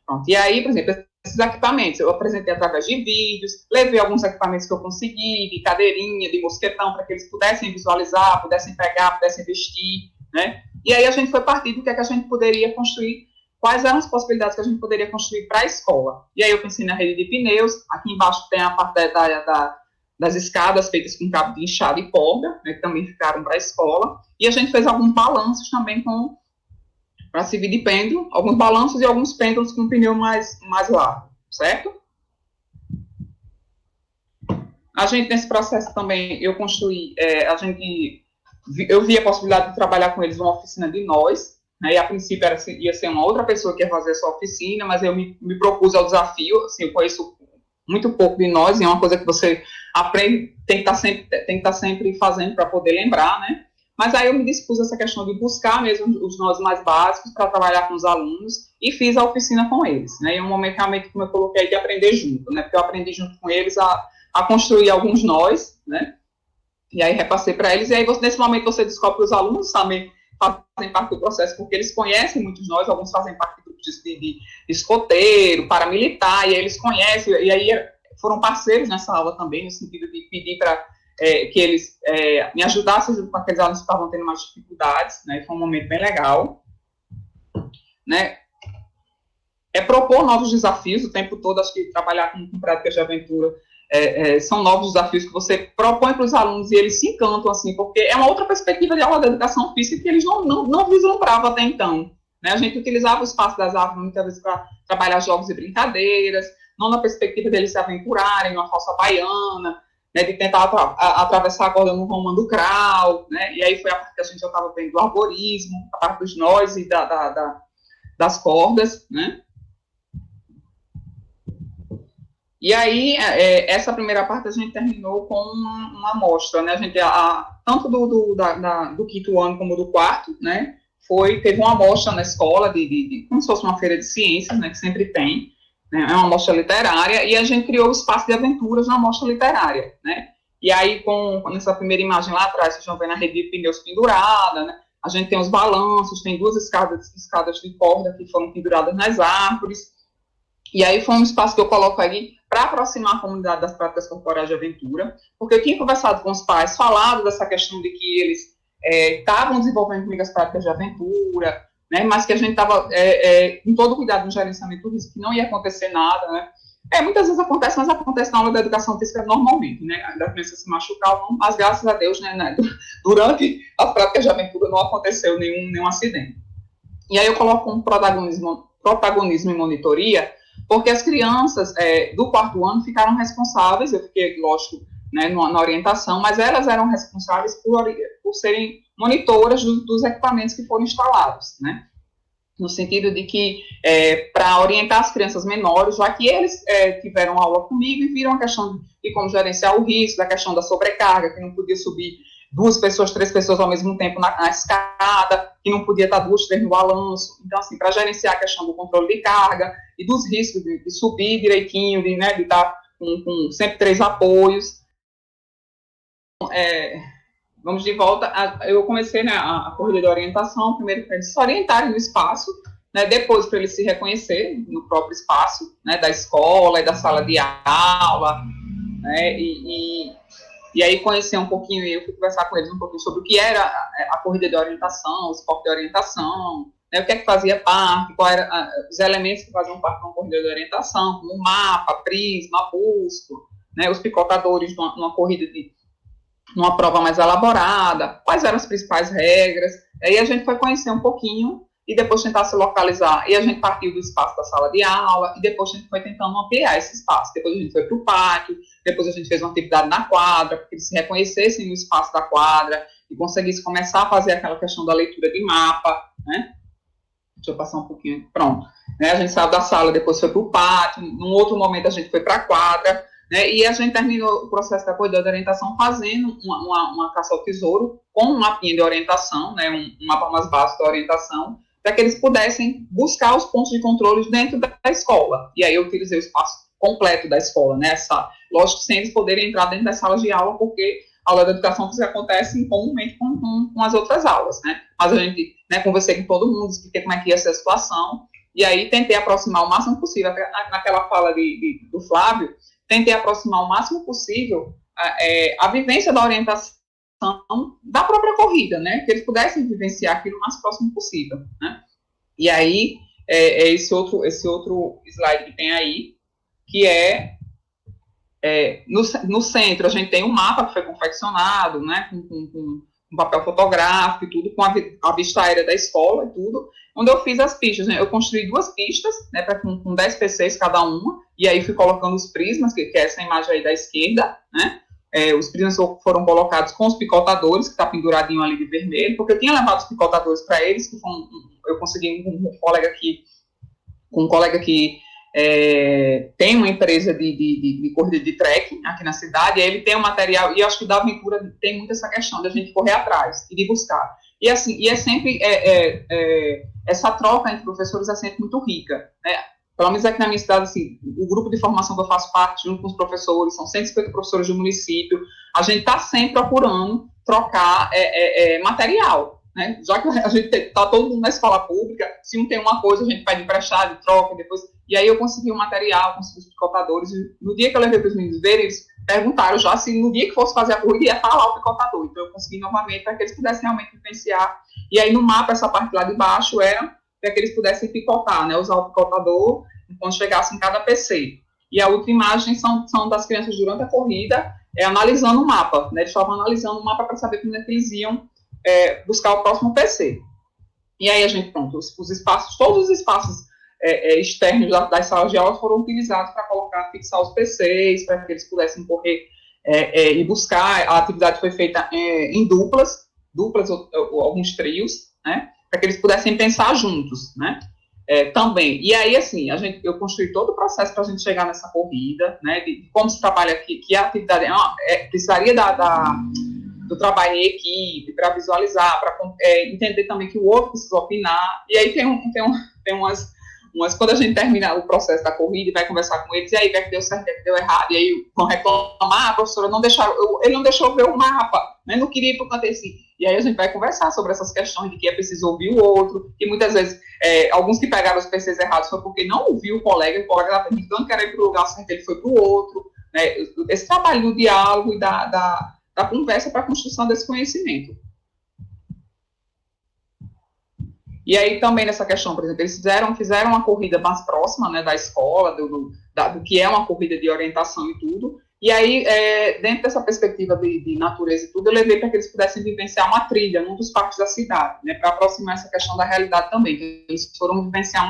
Pronto. E aí, por exemplo, esses equipamentos, eu apresentei através de vídeos, levei alguns equipamentos que eu consegui, de cadeirinha, de mosquetão, para que eles pudessem visualizar, pudessem pegar, pudessem vestir, né? E aí a gente foi partir do que é que a gente poderia construir, quais eram as possibilidades que a gente poderia construir para a escola. E aí eu pensei na rede de pneus, aqui embaixo tem a parte das escadas feitas com cabo de enxada e corda, né, que também ficaram para a escola, e a gente fez alguns balanços também para servir de pêndulo, alguns balanços e alguns pêndulos com um pneu mais largo, certo? A gente, nesse processo também, eu construí, eu vi a possibilidade de trabalhar com eles uma oficina de nós, né, e a princípio ia ser uma outra pessoa que ia fazer essa oficina, mas eu me propus ao desafio, assim, eu conheço muito pouco de nós, e é uma coisa que você aprende, tem que estar sempre fazendo para poder lembrar, né? Mas aí eu me dispus a essa questão de buscar mesmo os nós mais básicos para trabalhar com os alunos e fiz a oficina com eles, né? E um momento realmente, como eu coloquei, de aprender junto, né? Porque eu aprendi junto com eles a construir alguns nós, né? E aí repassei para eles, e aí nesse momento você descobre que os alunos também fazem parte do processo, porque eles conhecem muitos nós, alguns fazem parte do grupos de escoteiro, paramilitar, e aí eles conhecem, e aí foram parceiros nessa aula também, no sentido de pedir para que eles me ajudassem junto com aqueles alunos que estavam tendo mais dificuldades, né, foi um momento bem legal, né, propor novos desafios o tempo todo. Acho que trabalhar com práticas de aventura são novos desafios que você propõe para os alunos e eles se encantam, assim, porque é uma outra perspectiva de aula de educação física que eles não vislumbravam até então. Né? A gente utilizava o espaço das árvores muitas vezes para trabalhar jogos e brincadeiras, não na perspectiva deles se aventurarem numa falsa baiana, né, de tentar atravessar a corda no romã do crawl, né? E aí foi a parte que a gente já estava vendo do arborismo, a parte dos nós e das cordas, né? E aí, essa primeira parte a gente terminou com uma amostra, né? A gente, tanto do quinto ano como do quarto, né? Teve uma amostra na escola, como se fosse uma feira de ciências, né? Que sempre tem, né? É uma amostra literária, e a gente criou o espaço de aventuras na amostra literária, né? E aí, nessa primeira imagem lá atrás, vocês vão ver na rede de pneus pendurada, né? A gente tem os balanços, tem 2 escadas de corda que foram penduradas nas árvores. E aí foi um espaço que eu coloco ali para aproximar a comunidade das práticas corporais de aventura, porque eu tinha conversado com os pais, falado dessa questão de que eles estavam desenvolvendo comigo as práticas de aventura, né, mas que a gente estava com todo o cuidado no gerenciamento do risco, que não ia acontecer nada, né. Muitas vezes acontece, mas acontece na aula da educação física normalmente, né, da criança se machucar, não, mas graças a Deus, né, durante as práticas de aventura não aconteceu nenhum acidente. E aí eu coloco um protagonismo e monitoria, porque as crianças do quarto ano ficaram responsáveis, eu fiquei, lógico, né, na orientação, mas elas eram responsáveis por serem monitoras dos equipamentos que foram instalados, né, no sentido de que, para orientar as crianças menores, já que eles tiveram aula comigo e viram a questão de como gerenciar o risco, da questão da sobrecarga, que não podia subir 2 pessoas, 3 pessoas ao mesmo tempo na escada, que não podia estar 2, 3 no balanço. Então, assim, para gerenciar a questão do controle de carga e dos riscos de subir direitinho, de estar com sempre 3 apoios. Vamos de volta. Eu comecei, né, a corrida de orientação, primeiro para eles se orientarem no espaço, né, depois para eles se reconhecerem no próprio espaço, né, da escola e da sala de aula, né, e aí conhecer um pouquinho, eu fui conversar com eles um pouquinho sobre o que era a corrida de orientação, o esporte de orientação, né, o que é que fazia parte, quais eram os elementos que faziam parte de uma corrida de orientação, como mapa, prisma, busco, né, os picotadores numa corrida numa prova mais elaborada, quais eram as principais regras. Aí a gente foi conhecer um pouquinho e depois tentar se localizar. E a gente partiu do espaço da sala de aula e depois a gente foi tentando ampliar esse espaço. Depois a gente foi para o pátio, depois a gente fez uma atividade na quadra, para que eles se reconhecessem no espaço da quadra e conseguissem começar a fazer aquela questão da leitura de mapa, né? Deixa eu passar um pouquinho, pronto. Né? A gente saiu da sala, depois foi para o pátio, num outro momento a gente foi para a quadra, né? E a gente terminou o processo da corrida de orientação fazendo uma caça ao tesouro com um mapinha de orientação, né? Um mapa mais básico da orientação, para que eles pudessem buscar os pontos de controle dentro da escola. E aí eu utilizei o espaço completo da escola, né? Lógico, sem eles poderem entrar dentro das salas de aula, porque a aula de educação física acontece comumente com as outras aulas, né? Mas a gente, né, conversei com todo mundo, expliquei como é que ia ser a situação, e aí tentei aproximar o máximo possível, naquela fala do Flávio, tentei aproximar o máximo possível a vivência da orientação da própria corrida, né? Que eles pudessem vivenciar aquilo o mais próximo possível, né? E aí, esse outro slide que tem aí, que no centro a gente tem um mapa que foi confeccionado, né? Com papel fotográfico e tudo, com a vista aérea da escola e tudo, onde eu fiz as pistas, né? Eu construí 2 pistas, né, com 10 PCs cada uma, e aí fui colocando os prismas, que é essa imagem aí da esquerda, né? Os prismas foram colocados com os picotadores, que está penduradinho ali de vermelho, porque eu tinha levado os picotadores para eles, eu consegui com um colega que tem uma empresa de corrida de trekking aqui na cidade, e aí ele tem um material, e eu acho que da aventura tem muito essa questão de a gente correr atrás e de buscar. E assim, é sempre, essa troca entre professores é sempre muito rica, né? Pelo menos aqui na minha cidade, assim, o grupo de formação que eu faço parte, junto com os professores, são 150 professores do município, a gente está sempre procurando trocar material, né? Já que a gente está todo mundo na escola pública, se não tem uma coisa, a gente pede emprestado, troca, depois... E aí eu consegui o material, consegui os picotadores, e no dia que eu levei para os meninos verem, eles perguntaram já se no dia que fosse fazer a corrida ia estar lá o picotador. Então eu consegui novamente para que eles pudessem realmente vivenciar. E aí no mapa, essa parte lá de baixo era para que eles pudessem picotar, né, usar o picotador quando chegasse em cada PC. E a outra imagem são das crianças durante a corrida, analisando o mapa, né, eles estavam analisando o mapa para saber como é que eles iam buscar o próximo PC. E aí a gente, pronto, os espaços, todos os espaços externos das salas de aula foram utilizados para fixar os PCs, para que eles pudessem correr e buscar. A atividade foi feita em duplas ou alguns trios, né, para que eles pudessem pensar juntos, né, também. E aí, assim, eu construí todo o processo para a gente chegar nessa corrida, né, de como se trabalha aqui, que a atividade precisaria do trabalho em equipe, para visualizar, para entender também que o outro precisa opinar. E aí tem umas quando a gente termina o processo da corrida e vai conversar com eles, e aí, o que é que deu certo, o que é que deu errado, e aí vão reclamar, a professora ele não deixou ver o mapa, né, não queria ir para o canto assim. E aí a gente vai conversar sobre essas questões de que é preciso ouvir o outro, e muitas vezes, alguns que pegaram os PCs errados foi porque não ouviu o colega estava tentando querer ir para o lugar certo, ele foi para o outro, né, esse trabalho do diálogo e da conversa para a construção desse conhecimento. E aí também nessa questão, por exemplo, eles fizeram uma corrida mais próxima, né, da escola, do que é uma corrida de orientação e tudo, e aí, dentro dessa perspectiva de natureza e tudo, eu levei para que eles pudessem vivenciar uma trilha num dos parques da cidade, né, para aproximar essa questão da realidade também, que eles foram vivenciar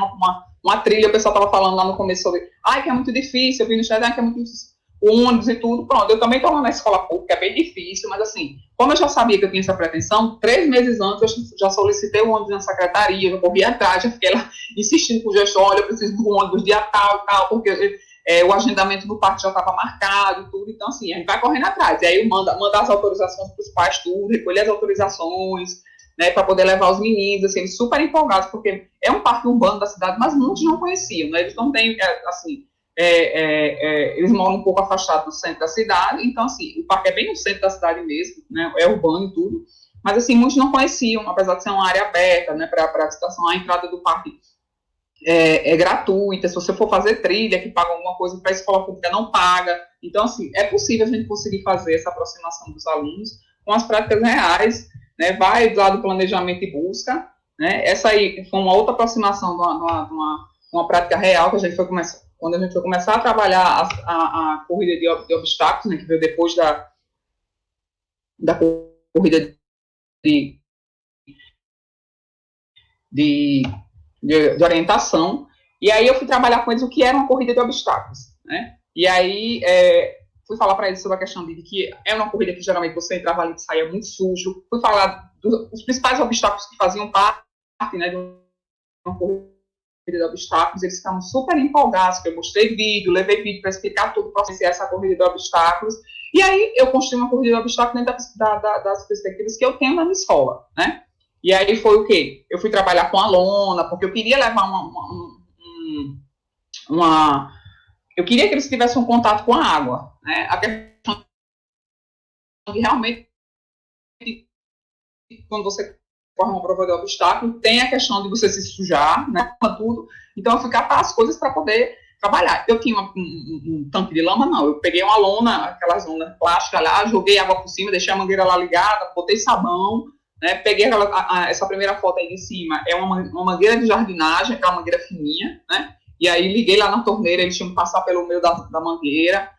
uma trilha, o pessoal estava falando lá no começo sobre, que é muito difícil, eu vi no chat, que é muito difícil, o ônibus e tudo, pronto, eu também estou lá na escola pública, é bem difícil, mas assim, como eu já sabia que eu tinha essa pretensão, 3 meses antes eu já solicitei o ônibus na secretaria, eu corri atrás, já fiquei lá insistindo com o gestor, olha, eu preciso do ônibus dia tal, porque o agendamento do parque já estava marcado e tudo, então assim, a gente vai correndo atrás, e aí mandar as autorizações para os pais, tudo, recolher as autorizações, né, para poder levar os meninos, assim, eles super empolgados, porque é um parque urbano da cidade, mas muitos não conheciam, né, eles não têm, assim, eles moram um pouco afastados do centro da cidade, então, assim, o parque é bem no centro da cidade mesmo, né, é urbano e tudo, mas, assim, muitos não conheciam, apesar de ser uma área aberta, né, para a visitação, a entrada do parque é gratuita, se você for fazer trilha, que paga alguma coisa para a escola pública, não paga, então, assim, é possível a gente conseguir fazer essa aproximação dos alunos com as práticas reais, né, vai lá do planejamento e busca, né, essa aí foi uma outra aproximação de uma prática real que a gente foi começar. Quando a gente foi começar a trabalhar a corrida de obstáculos, né, que veio depois da corrida de orientação, e aí eu fui trabalhar com eles o que era uma corrida de obstáculos, né, e aí fui falar para eles sobre a questão de que é uma corrida que geralmente você entrava ali e saía muito sujo, fui falar dos principais obstáculos que faziam parte, né, de uma corrida de obstáculos, eles ficaram super empolgados, porque eu mostrei vídeo, levei vídeo para explicar tudo, para iniciar essa corrida de obstáculos, e aí eu construí uma corrida de obstáculos dentro das perspectivas que eu tenho na minha escola, né, e aí foi o quê? Eu fui trabalhar com a lona, porque eu queria levar eu queria que eles tivessem um contato com a água, né, a questão de realmente, quando você corre uma prova de obstáculo, tem a questão de você se sujar, né, tudo, então eu fui catar as coisas para poder trabalhar. Eu tinha um tanque de lama, não, eu peguei uma lona, aquelas lonas plásticas lá, joguei água por cima, deixei a mangueira lá ligada, botei sabão, né, peguei essa primeira foto aí de cima, é uma mangueira de jardinagem, aquela mangueira fininha, né, e aí liguei lá na torneira, eles tinham que passar pelo meio da mangueira,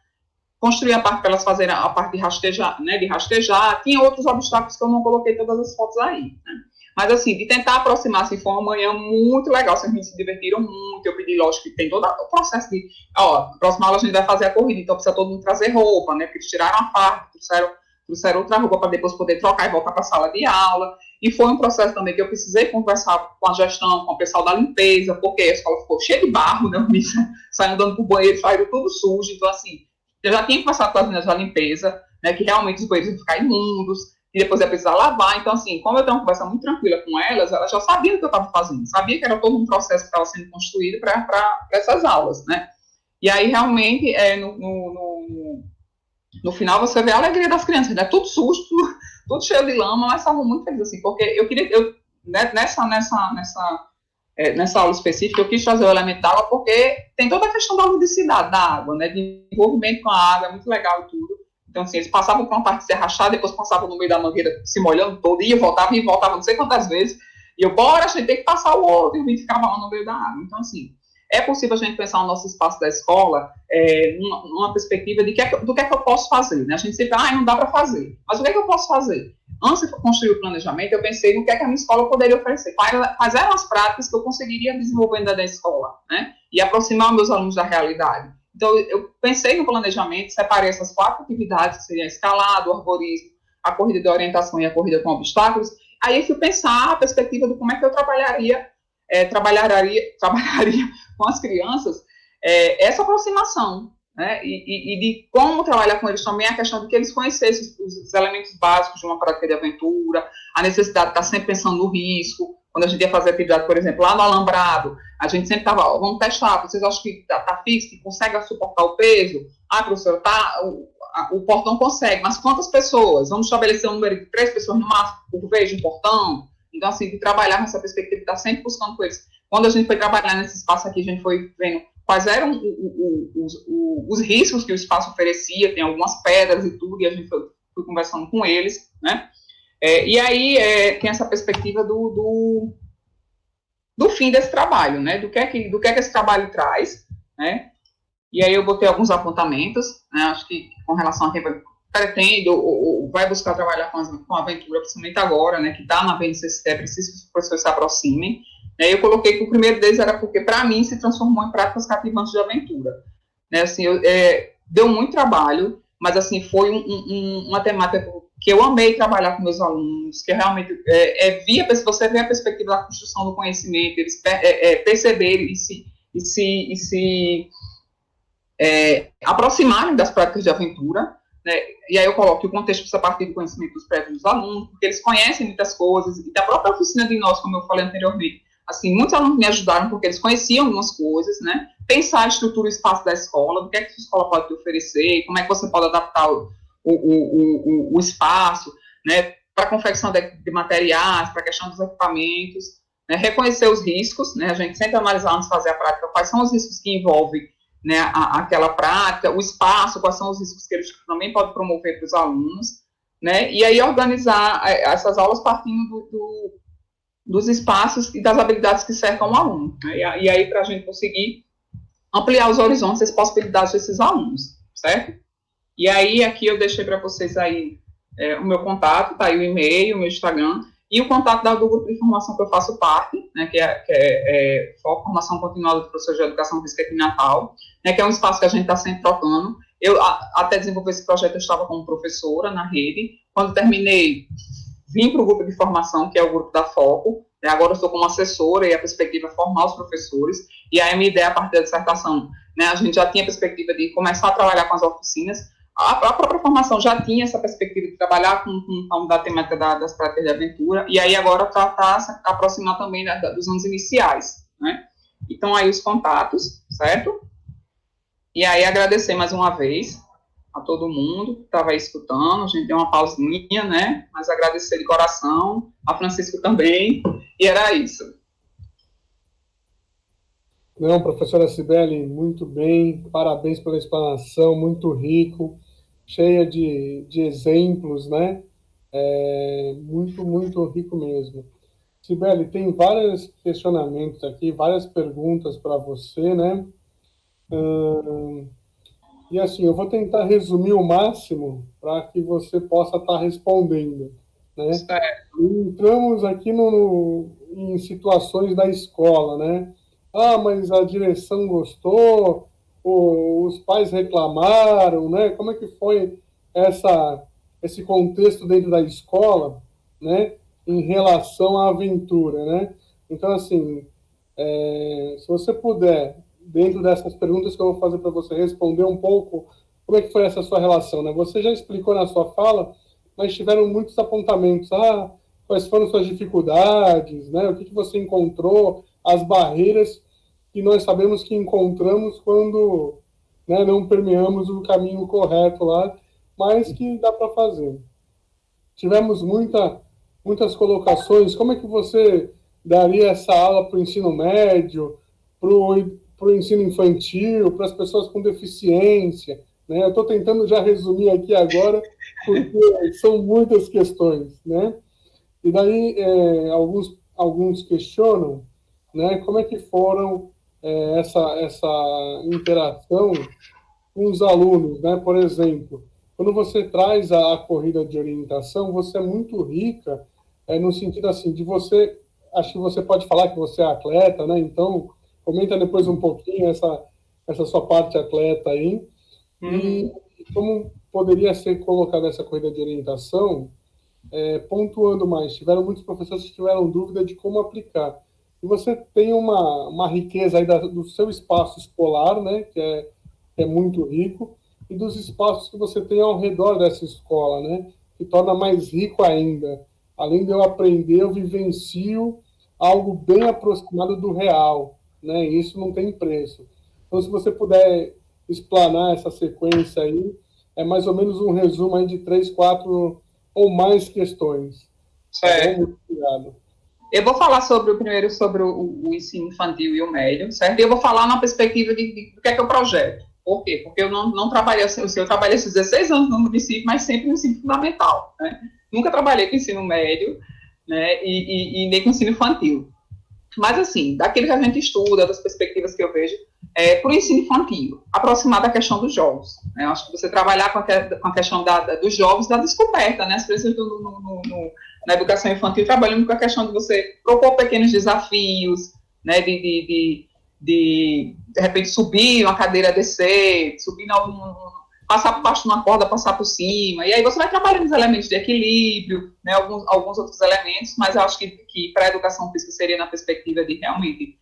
construir a parte para elas fazerem a parte de rastejar, né, tinha outros obstáculos que eu não coloquei todas as fotos aí, né, mas assim, de tentar aproximar, assim, foi uma manhã muito legal, assim, eles se divertiram muito, eu pedi, lógico, que tem todo o processo de, próxima aula a gente vai fazer a corrida, então precisa todo mundo trazer roupa, né, porque eles tiraram a parte, trouxeram outra roupa para depois poder trocar e voltar para a sala de aula, e foi um processo também que eu precisei conversar com a gestão, com o pessoal da limpeza, porque a escola ficou cheia de barro, né, saindo andando pro banheiro, saíram tudo sujo, então assim, eu já tinha conversado com as meninas da limpeza, né, que realmente os banheiros iam ficar imundos, e depois ia precisar lavar, então assim, como eu tenho uma conversa muito tranquila com elas já sabiam o que eu estava fazendo, sabia que era todo um processo que estava sendo construído para essas aulas, né, e aí realmente, no final você vê a alegria das crianças, né, tudo sujo, tudo cheio de lama, mas estavam muito felizes, assim, porque nessa aula específica, eu quis trazer o elemental porque tem toda a questão da ludicidade da água, né, de envolvimento com a água, é muito legal e tudo. Então, assim, eles passavam por uma parte de ser rachada, depois passavam no meio da mangueira se molhando todo, voltavam não sei quantas vezes, E eu, bora, a gente tem que passar o outro, e o Vini ficava lá no meio da água. Então, assim, é possível a gente pensar o nosso espaço da escola numa perspectiva do que é que eu posso fazer, né? A gente sempre, não dá para fazer, mas o que é que eu posso fazer? Antes de construir o planejamento, eu pensei no que é que a minha escola poderia oferecer, quais eram as práticas que eu conseguiria desenvolver dentro da escola, né? E aproximar meus alunos da realidade. Então, eu pensei no planejamento, separei essas 4 atividades, que seriam a escalada, o arborismo, a corrida de orientação e a corrida com obstáculos. Aí eu fui pensar a perspectiva de como é que eu trabalharia com as crianças essa aproximação, né? E de como trabalhar com eles também a questão de que eles conhecessem os elementos básicos de uma prática de aventura, a necessidade de estar sempre pensando no risco. Quando a gente ia fazer atividade, por exemplo, lá no alambrado, a gente sempre estava, vamos testar, vocês acham que está fixo, que consegue suportar o peso? Professora, o portão consegue, mas quantas pessoas? Vamos estabelecer um número de 3 pessoas no máximo por vez de um portão? Então, assim, de trabalhar nessa perspectiva, de estar sempre buscando com eles. Quando a gente foi trabalhar nesse espaço aqui, a gente foi vendo quais eram os riscos que o espaço oferecia, tem algumas pedras e tudo, e a gente foi conversando com eles, né? E aí tem essa perspectiva do fim desse trabalho, né? Do que é que esse trabalho traz, né? E aí eu botei alguns apontamentos, né? Acho que com relação a quem pretende ou vai buscar trabalhar com a aventura, principalmente agora, né? Que está na VNCC, é preciso que os professores se aproximem. Eu coloquei que o primeiro deles era porque, para mim, se transformou em práticas cativantes de aventura. Né? Assim, deu muito trabalho, mas assim, foi uma temática que eu amei trabalhar com meus alunos, que realmente se você vê a perspectiva da construção do conhecimento, eles perceberem e se aproximarem das práticas de aventura, né? E aí eu coloco que o contexto precisa partir do conhecimento dos prédios dos alunos, porque eles conhecem muitas coisas, e da própria oficina de nós, como eu falei anteriormente, assim, muitos alunos me ajudaram porque eles conheciam algumas coisas, né? Pensar a estrutura e o espaço da escola, o que é que a escola pode te oferecer, como é que você pode adaptar o espaço, né? Para a confecção de materiais, para a questão dos equipamentos, né? Reconhecer os riscos, né? A gente sempre analisar antes de fazer a prática, quais são os riscos que envolvem, né, aquela prática, o espaço, quais são os riscos que eles também podem promover para os alunos, né? E aí organizar essas aulas partindo dos espaços e das habilidades que cercam o aluno. Né? E aí, para a gente conseguir ampliar os horizontes e as possibilidades desses alunos, certo? E aí, aqui eu deixei para vocês aí o meu contato, tá aí o e-mail, o meu Instagram, e o contato do grupo de formação que eu faço parte, né, que é Formação Continuada do Professor de Educação Física aqui em Natal, né, que é um espaço que a gente está sempre trocando. Eu, até desenvolver esse projeto, eu estava como professora na rede. Quando terminei, vim para o grupo de formação, que é o grupo da Foco. Agora eu estou como assessora e a perspectiva é formar os professores. E aí a minha ideia, a partir da dissertação, né, a gente já tinha a perspectiva de começar a trabalhar com as oficinas. A própria formação já tinha essa perspectiva de trabalhar com a temática das práticas de aventura. E aí agora está se aproximar também dos anos iniciais. Né? Então aí os contatos, certo? E aí agradecer mais uma vez a todo mundo que estava aí escutando. A gente deu uma pausinha, né? Mas agradecer de coração, a Francisco também, e era isso. Não, professora Cibele, muito bem, parabéns pela explanação, muito rico, cheia de exemplos, né? Muito, muito rico mesmo. Cibele, tem vários questionamentos aqui, várias perguntas para você, né? E assim, eu vou tentar resumir o máximo para que você possa estar respondendo, né? Entramos aqui em situações da escola, né? Mas a direção gostou, os pais reclamaram, né? Como é que foi esse contexto dentro da escola, né? Em relação à aventura, né? Então, assim, se você puder, dentro dessas perguntas que eu vou fazer para você, responder um pouco como é que foi essa sua relação, né? Você já explicou na sua fala, mas tiveram muitos apontamentos. Quais foram suas dificuldades, né? O que você encontrou, as barreiras que nós sabemos que encontramos quando, né, não permeamos o caminho correto lá, mas que dá para fazer. Tivemos muitas colocações. Como é que você daria essa aula para o ensino médio, para o ensino infantil, para as pessoas com deficiência? Né? Eu estou tentando já resumir aqui agora, porque são muitas questões, né? E daí, alguns alguns questionam, né, como é que foram essa interação com os alunos, né? Por exemplo, quando você traz a corrida de orientação, você é muito rica, no sentido assim, de você, acho que você pode falar que você é atleta, né? Então, comenta depois um pouquinho essa sua parte atleta aí, e como poderia ser colocada essa corrida de orientação, pontuando mais, tiveram muitos professores que tiveram dúvida de como aplicar. E você tem uma riqueza aí do seu espaço escolar, né, que é muito rico, e dos espaços que você tem ao redor dessa escola, né, que torna mais rico ainda. Além de eu aprender, eu vivencio algo bem aproximado do real, né, e isso não tem preço. Então, se você puder explanar essa sequência aí, é mais ou menos um resumo aí de 3, 4 ou mais questões. Tá bom? Muito obrigado. Eu vou falar primeiro sobre o ensino infantil e o médio, certo? E eu vou falar na perspectiva do que é o projeto. Por quê? Porque eu não trabalhei, eu trabalhei esses 16 anos no município, mas sempre no ensino fundamental, né? Nunca trabalhei com ensino médio, né? E nem com ensino infantil. Mas, assim, daquilo que a gente estuda, das perspectivas que eu vejo, para o ensino infantil, aproximar da questão dos jogos. Né? Eu acho que você trabalhar com a questão dos jogos, da descoberta, né? As pessoas na educação infantil trabalham com a questão de você propor pequenos desafios, né? De repente, subir uma cadeira, descer, passar por baixo de uma corda, passar por cima, e aí você vai trabalhando os elementos de equilíbrio, né, alguns outros elementos, mas eu acho que para a educação física seria na perspectiva de realmente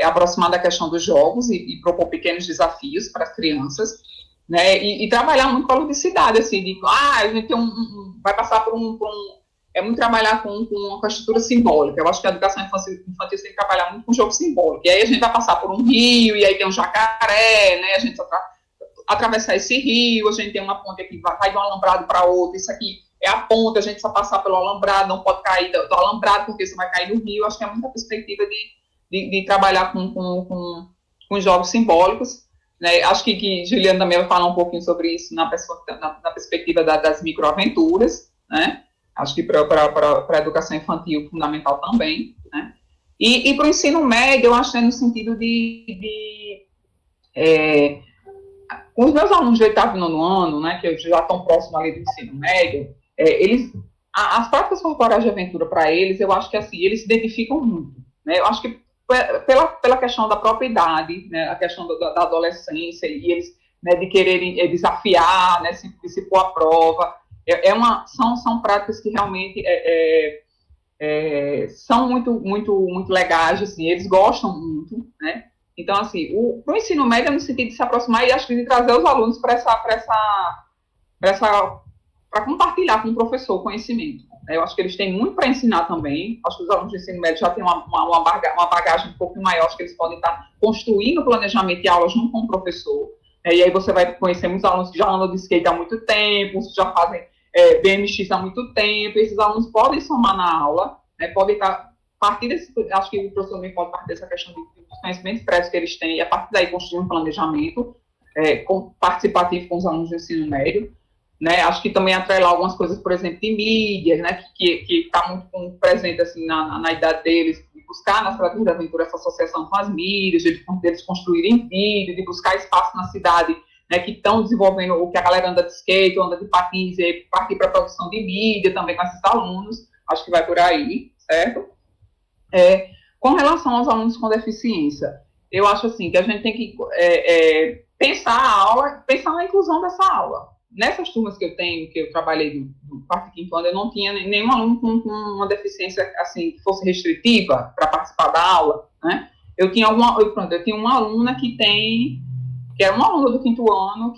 aproximar da questão dos jogos e propor pequenos desafios para as crianças, né, e trabalhar muito com a ludicidade, assim, a gente vai passar por é muito trabalhar com uma estrutura simbólica. Eu acho que a educação infantil tem que trabalhar muito com jogo simbólico, e aí a gente vai passar por um rio, e aí tem um jacaré, né, a gente só atravessar esse rio, a gente tem uma ponte aqui, vai de um alambrado para outro, isso aqui é a ponte, a gente só passar pelo alambrado, não pode cair do alambrado, porque você vai cair no rio. Acho que é muita perspectiva de trabalhar com jogos simbólicos, né? Acho que Juliana também vai falar um pouquinho sobre isso na perspectiva das microaventuras, né? Acho que para a educação infantil fundamental também, né? E para o ensino médio, eu acho que é no sentido com os meus alunos de 8º e 9º ano, né, que já estão próximos ali do ensino médio, as práticas corporais de aventura para eles, eu acho que assim, eles se identificam muito. Né? Eu acho que pela questão da própria idade, né, a questão da adolescência, e eles, né, de quererem desafiar, né, se pôr à prova, são práticas que realmente são muito legais, assim, eles gostam muito, né? Então, assim, o ensino médio é no sentido de se aproximar e acho que de trazer os alunos para compartilhar com o professor o conhecimento. Eu acho que eles têm muito para ensinar também. Acho que os alunos do ensino médio já têm uma bagagem um pouco maior, acho que eles podem estar construindo o planejamento de aula junto com o professor. E aí você vai conhecer muitos alunos que já andam de skate há muito tempo, que já fazem BMX há muito tempo. Esses alunos podem somar na aula, né, podem estar acho que o professor também pode partir dessa questão dos conhecimentos prévios que eles têm, e a partir daí construir um planejamento participativo com os alunos do ensino médio, né? Acho que também atrelar algumas coisas, por exemplo, de mídias, né? Que está muito presente assim, na idade deles, de buscar nas práticas de aventura essa associação com as mídias, deles construírem vídeo, de buscar espaço na cidade, né, que estão desenvolvendo o que a galera anda de skate, anda de patins, e partir para a produção de mídia também com esses alunos. Acho que vai por aí, certo? Com relação aos alunos com deficiência, eu acho assim que a gente tem que pensar a aula, pensar na inclusão dessa aula. Nessas turmas que eu trabalhei do 4º e 5º ano, eu não tinha nenhum aluno com uma deficiência assim, que fosse restritiva para participar da aula, né? Eu tinha uma aluna que era uma aluna do 5º ano,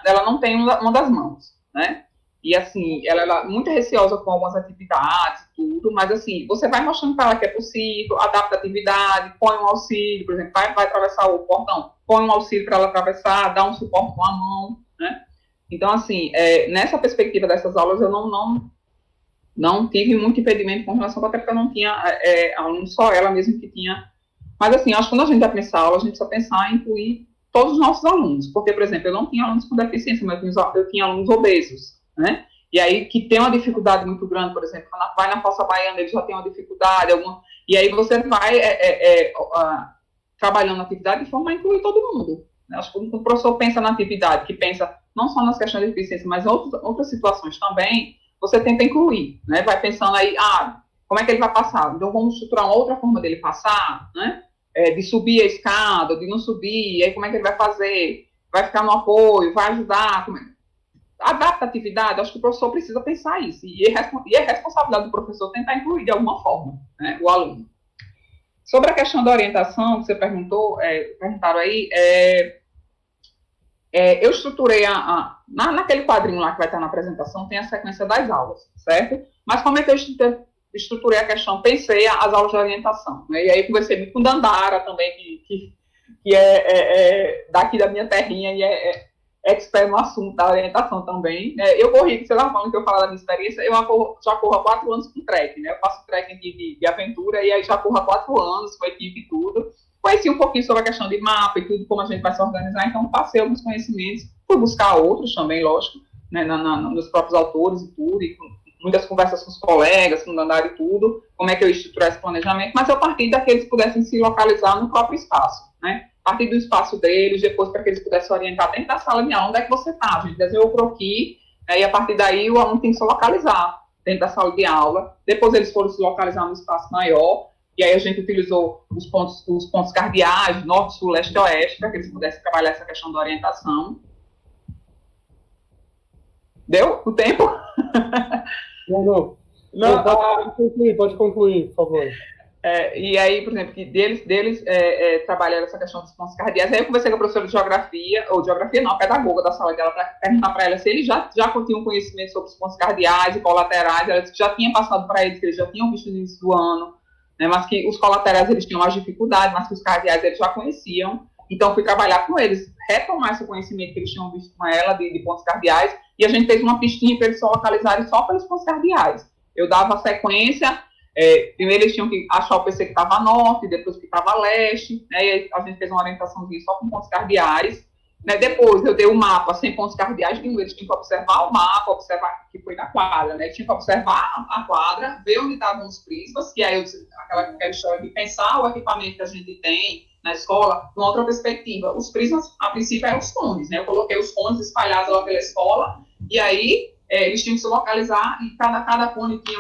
ela não tem uma das mãos, né? E, assim, ela era muito receosa com algumas atividades e tudo, mas, assim, você vai mostrando para ela que é possível, adapta a atividade, põe um auxílio, por exemplo, vai atravessar o portão, põe um auxílio para ela atravessar, dá um suporte com a mão, né? Então, assim, nessa perspectiva dessas aulas, eu não tive muito impedimento com relação, até porque eu não tinha aluno, só ela mesmo que tinha. Mas, assim, acho que quando a gente vai pensar aula, a gente precisa pensar em incluir todos os nossos alunos, porque, por exemplo, eu não tinha alunos com deficiência, mas eu tinha alunos obesos, né? e aí que tem uma dificuldade muito grande, por exemplo, quando vai na Fossa Baiana, ele já tem uma dificuldade, e aí você vai trabalhando na atividade de forma a incluir todo mundo. Acho que o professor pensa na atividade, que pensa não só nas questões de eficiência, mas em outras situações também, você tenta incluir, né? Vai pensando aí, como é que ele vai passar? Então, vamos estruturar uma outra forma dele passar, né? De subir a escada, de não subir, aí como é que ele vai fazer? Vai ficar no apoio, vai ajudar? Adapta a atividade, acho que o professor precisa pensar isso, e é responsabilidade do professor tentar incluir de alguma forma, né, o aluno. Sobre a questão da orientação, que você perguntaram aí, eu estruturei naquele quadrinho lá que vai estar na apresentação, tem a sequência das aulas, certo? Mas como é que eu estruturei a questão? Pensei as aulas de orientação, né? E aí conversei muito com Dandara também, que é daqui da minha terrinha e é expert no assunto da orientação também. Eu corri, você estava falando que eu falo da minha experiência, eu já corro há 4 anos com trekking, né? Eu faço trekking de aventura e aí já corro há 4 anos com a equipe e tudo. Conheci um pouquinho sobre a questão de mapa e tudo, como a gente vai se organizar, então passei alguns conhecimentos, fui buscar outros também, lógico, né, nos próprios autores e tudo, e muitas conversas com os colegas, com o Dandara e tudo, como é que eu ia estruturar esse planejamento, mas eu parti daqueles que pudessem se localizar no próprio espaço, né? Partir do espaço deles, depois para que eles pudessem orientar dentro da sala de aula, onde é que você está, a gente desenhou o croquis, né, e a partir daí o aluno tem que se localizar dentro da sala de aula, depois eles foram se localizar no espaço maior, e aí a gente utilizou os pontos cardeais, norte, sul, leste e oeste, para que eles pudessem trabalhar essa questão da orientação. Deu o tempo? Não. Pode concluir, por favor. E aí, por exemplo, que deles trabalharam essa questão dos pontos cardeais. Aí eu conversei com a professora de geografia, a pedagoga da sala dela, para perguntar para ela se eles já tinham conhecimento sobre os pontos cardeais e colaterais. Ela disse que já tinha passado para eles, que eles já tinham visto no início do ano, né, mas que os colaterais eles tinham mais dificuldade, mas que os cardeais eles já conheciam. Então, fui trabalhar com eles, retomar esse conhecimento que eles tinham visto com ela de pontos cardeais, e a gente fez uma pistinha para eles se localizarem só pelos pontos cardeais. Eu dava a sequência, primeiro eles tinham que achar o PC que estava a norte, depois que estava a leste, né, e a gente fez uma orientaçãozinha só com pontos cardeais. Né, depois eu dei o mapa sem pontos cardeais nenhum, eles tinham que observar o mapa, observar que foi na quadra, né? Tinham que observar a quadra, ver onde estavam os prismas, que aí aquela história de pensar o equipamento que a gente tem na escola, numa outra perspectiva. Os prismas, a princípio, eram os cones, né? Eu coloquei os cones espalhados lá pela escola, e aí eles tinham que se localizar, e cada cone tinha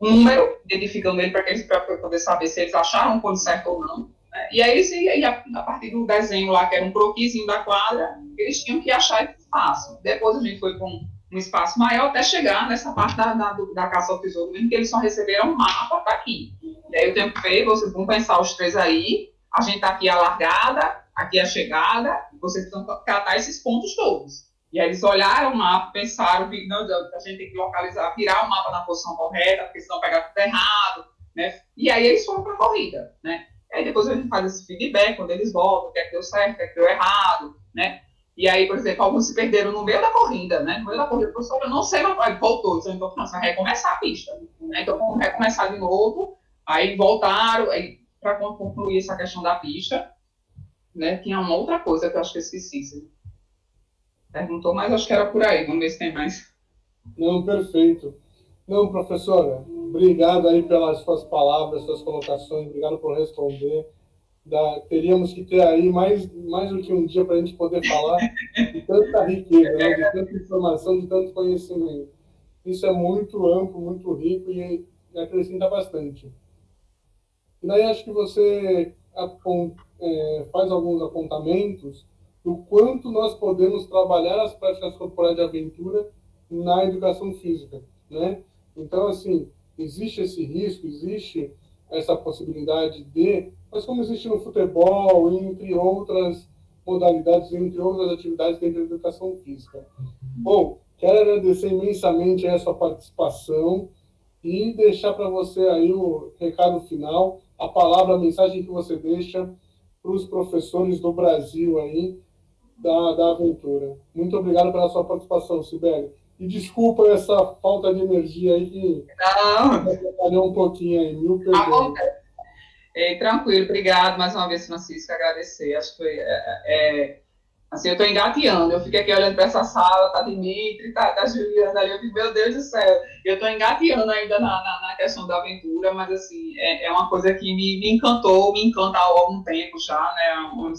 um número, identificando ele para poder saber se eles acharam o cone certo ou não. E aí, a partir do desenho lá, que era um croquisinho da quadra, eles tinham que achar esse espaço. Depois a gente foi para um espaço maior até chegar nessa parte da caça ao tesouro, mesmo que eles só receberam um mapa para aqui. E aí eu tenho que ver, vocês vão pensar os três aí, a gente está aqui a largada, aqui a chegada, vocês precisam catar esses pontos todos. E aí eles olharam o mapa, pensaram que não, a gente tem que localizar, virar o mapa na posição correta, porque senão pegar tudo errado, né? E aí eles foram para a corrida, né? Aí depois a gente faz esse feedback, quando eles voltam, o que é que deu certo, o que é que deu errado, né? E aí, por exemplo, alguns se perderam no meio da corrida, né? No meio da corrida, o professor, eu não sei, mas voltou. Então, você vai recomeçar a pista. Né? Então, vamos recomeçar de novo. Aí voltaram, para concluir essa questão da pista, né? Tinha uma outra coisa que eu acho que eu esqueci. Você perguntou, mas acho que era por aí. Vamos ver se tem mais. Não, perfeito. Não, professora, obrigado aí pelas suas palavras, suas colocações, obrigado por responder. Teríamos que ter aí mais do que um dia para a gente poder falar de tanta riqueza, né? De tanta informação, de tanto conhecimento. Isso é muito amplo, muito rico e acrescenta bastante. E daí acho que você faz alguns apontamentos do quanto nós podemos trabalhar as práticas corporais de aventura na educação física, né? Então, assim, existe esse risco, existe essa possibilidade mas como existe no futebol, entre outras modalidades, entre outras atividades dentro da educação física. Bom, quero agradecer imensamente a sua participação e deixar para você aí o recado final, a palavra, a mensagem que você deixa para os professores do Brasil aí da aventura. Muito obrigado pela sua participação, Sibeli. E desculpa essa falta de energia aí que atrapalhou um pouquinho aí, mil perdões. Tranquilo, obrigado mais uma vez, Francisco, agradecer. Acho que Assim, eu estou engateando, eu fico aqui olhando para essa sala, tá Dimitri, tá Juliana ali, eu fico, meu Deus do céu, eu estou engateando ainda na questão da aventura, mas assim, é uma coisa que me encantou, me encanta há algum tempo já, né,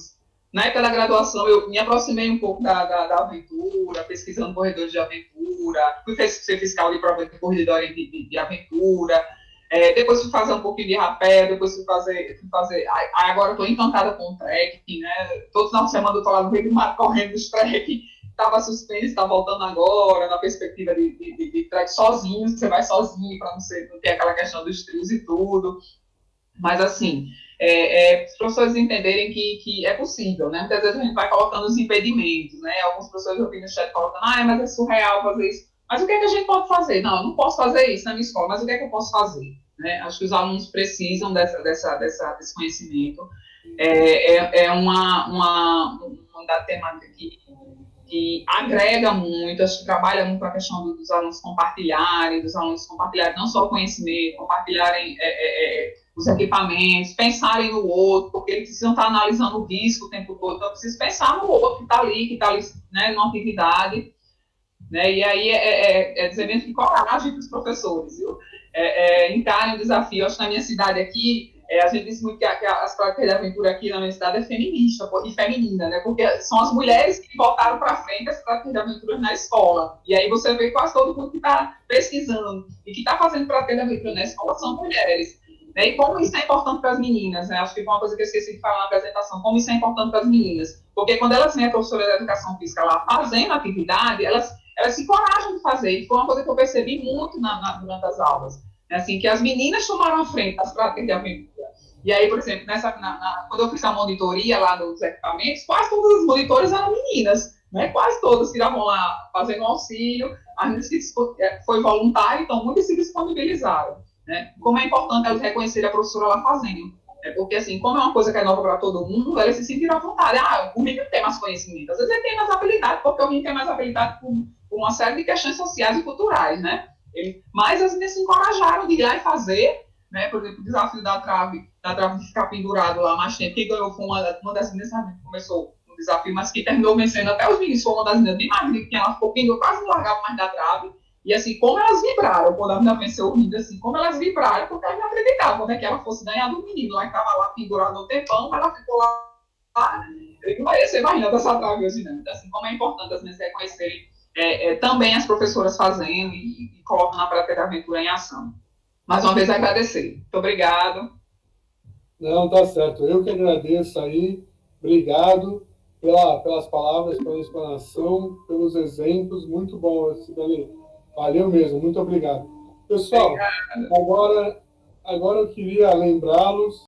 na época da graduação eu me aproximei um pouco da aventura, pesquisando corredores de aventura, fui ser fiscal de prova de corredor de aventura, depois fui fazer um pouquinho de rapé, depois agora estou encantada com o trekking, né? Todo final de semana eu estou lá no meio do mar correndo os trekking, estava suspenso, está voltando agora, na perspectiva de trek sozinho, você vai sozinho para não ter aquela questão dos trios e tudo. Mas, assim, os professores entenderem que é possível, né? Muitas vezes a gente vai colocando os impedimentos, né? Alguns professores eu vi no chat colocando, mas é surreal fazer isso. Mas o que é que a gente pode fazer? Não, eu não posso fazer isso na minha escola, mas o que é que eu posso fazer? Né? Acho que os alunos precisam desse conhecimento. É uma da temática que agrega muito, acho que trabalha muito a questão dos alunos compartilharem não só o conhecimento, compartilharem os equipamentos, pensarem no outro, porque eles precisam estar analisando o risco o tempo todo, então eu preciso pensar no outro que está ali, né, numa atividade, né, e aí dizer mesmo que coragem para os professores, viu? Encarem o desafio. Acho que na minha cidade aqui, a gente diz muito que as práticas de aventura aqui na minha cidade é feminista e feminina, né? Porque são as mulheres que botaram para frente as práticas de aventura na escola. E aí você vê quase todo mundo que está pesquisando e que está fazendo práticas de aventura na escola são mulheres. Né? E como isso é importante para as meninas, né? Acho que foi uma coisa que eu esqueci de falar na apresentação, como isso é importante para as meninas. Porque quando elas veem a professora de educação física lá fazendo atividade, elas se encorajam de fazer. E foi uma coisa que eu percebi muito durante as aulas. Assim, que as meninas tomaram a frente das práticas de aventura. E aí, por exemplo, quando eu fiz a monitoria lá dos equipamentos, quase todas as monitores eram meninas, né? Quase todas que estavam lá fazendo auxílio, as meninas que foi voluntário, então muitas se disponibilizaram. Né? Como é importante elas reconhecerem a professora lá fazendo. Porque, assim, como é uma coisa que é nova para todo mundo, elas se sentiram à vontade. O menino tem mais conhecimento. Às vezes ele tem mais habilidade, porque o menino tem mais habilidade por uma série de questões sociais e culturais, né? Mas as meninas se encorajaram de ir lá e fazer, né? Por exemplo, o desafio da trave de ficar pendurado lá mais tempo. Quem ganhou foi uma das meninas, que começou o desafio, mas que terminou vencendo até os meninos. Foi uma das meninas bem mais que ela ficou pendurada, quase não largava mais da trave. E assim, como elas vibraram, quando a menina venceu o rindo, assim, como elas vibraram, porque elas não acreditavam, né? Que ela fosse ganhar do menino lá que estava lá pendurado no tempão, mas ela ficou lá. Não vai ser mais nada essa trave hoje, não. Então, assim, como é importante as meninas reconhecerem também as professoras fazendo e colocando a prática da aventura em ação. Mais uma vez, agradecer. Muito obrigado. Não, tá certo. Eu que agradeço aí. Obrigado pelas palavras, pela explanação, pelos exemplos. Muito bom, Sibeli. Valeu mesmo. Muito obrigado. Pessoal, agora eu queria lembrá-los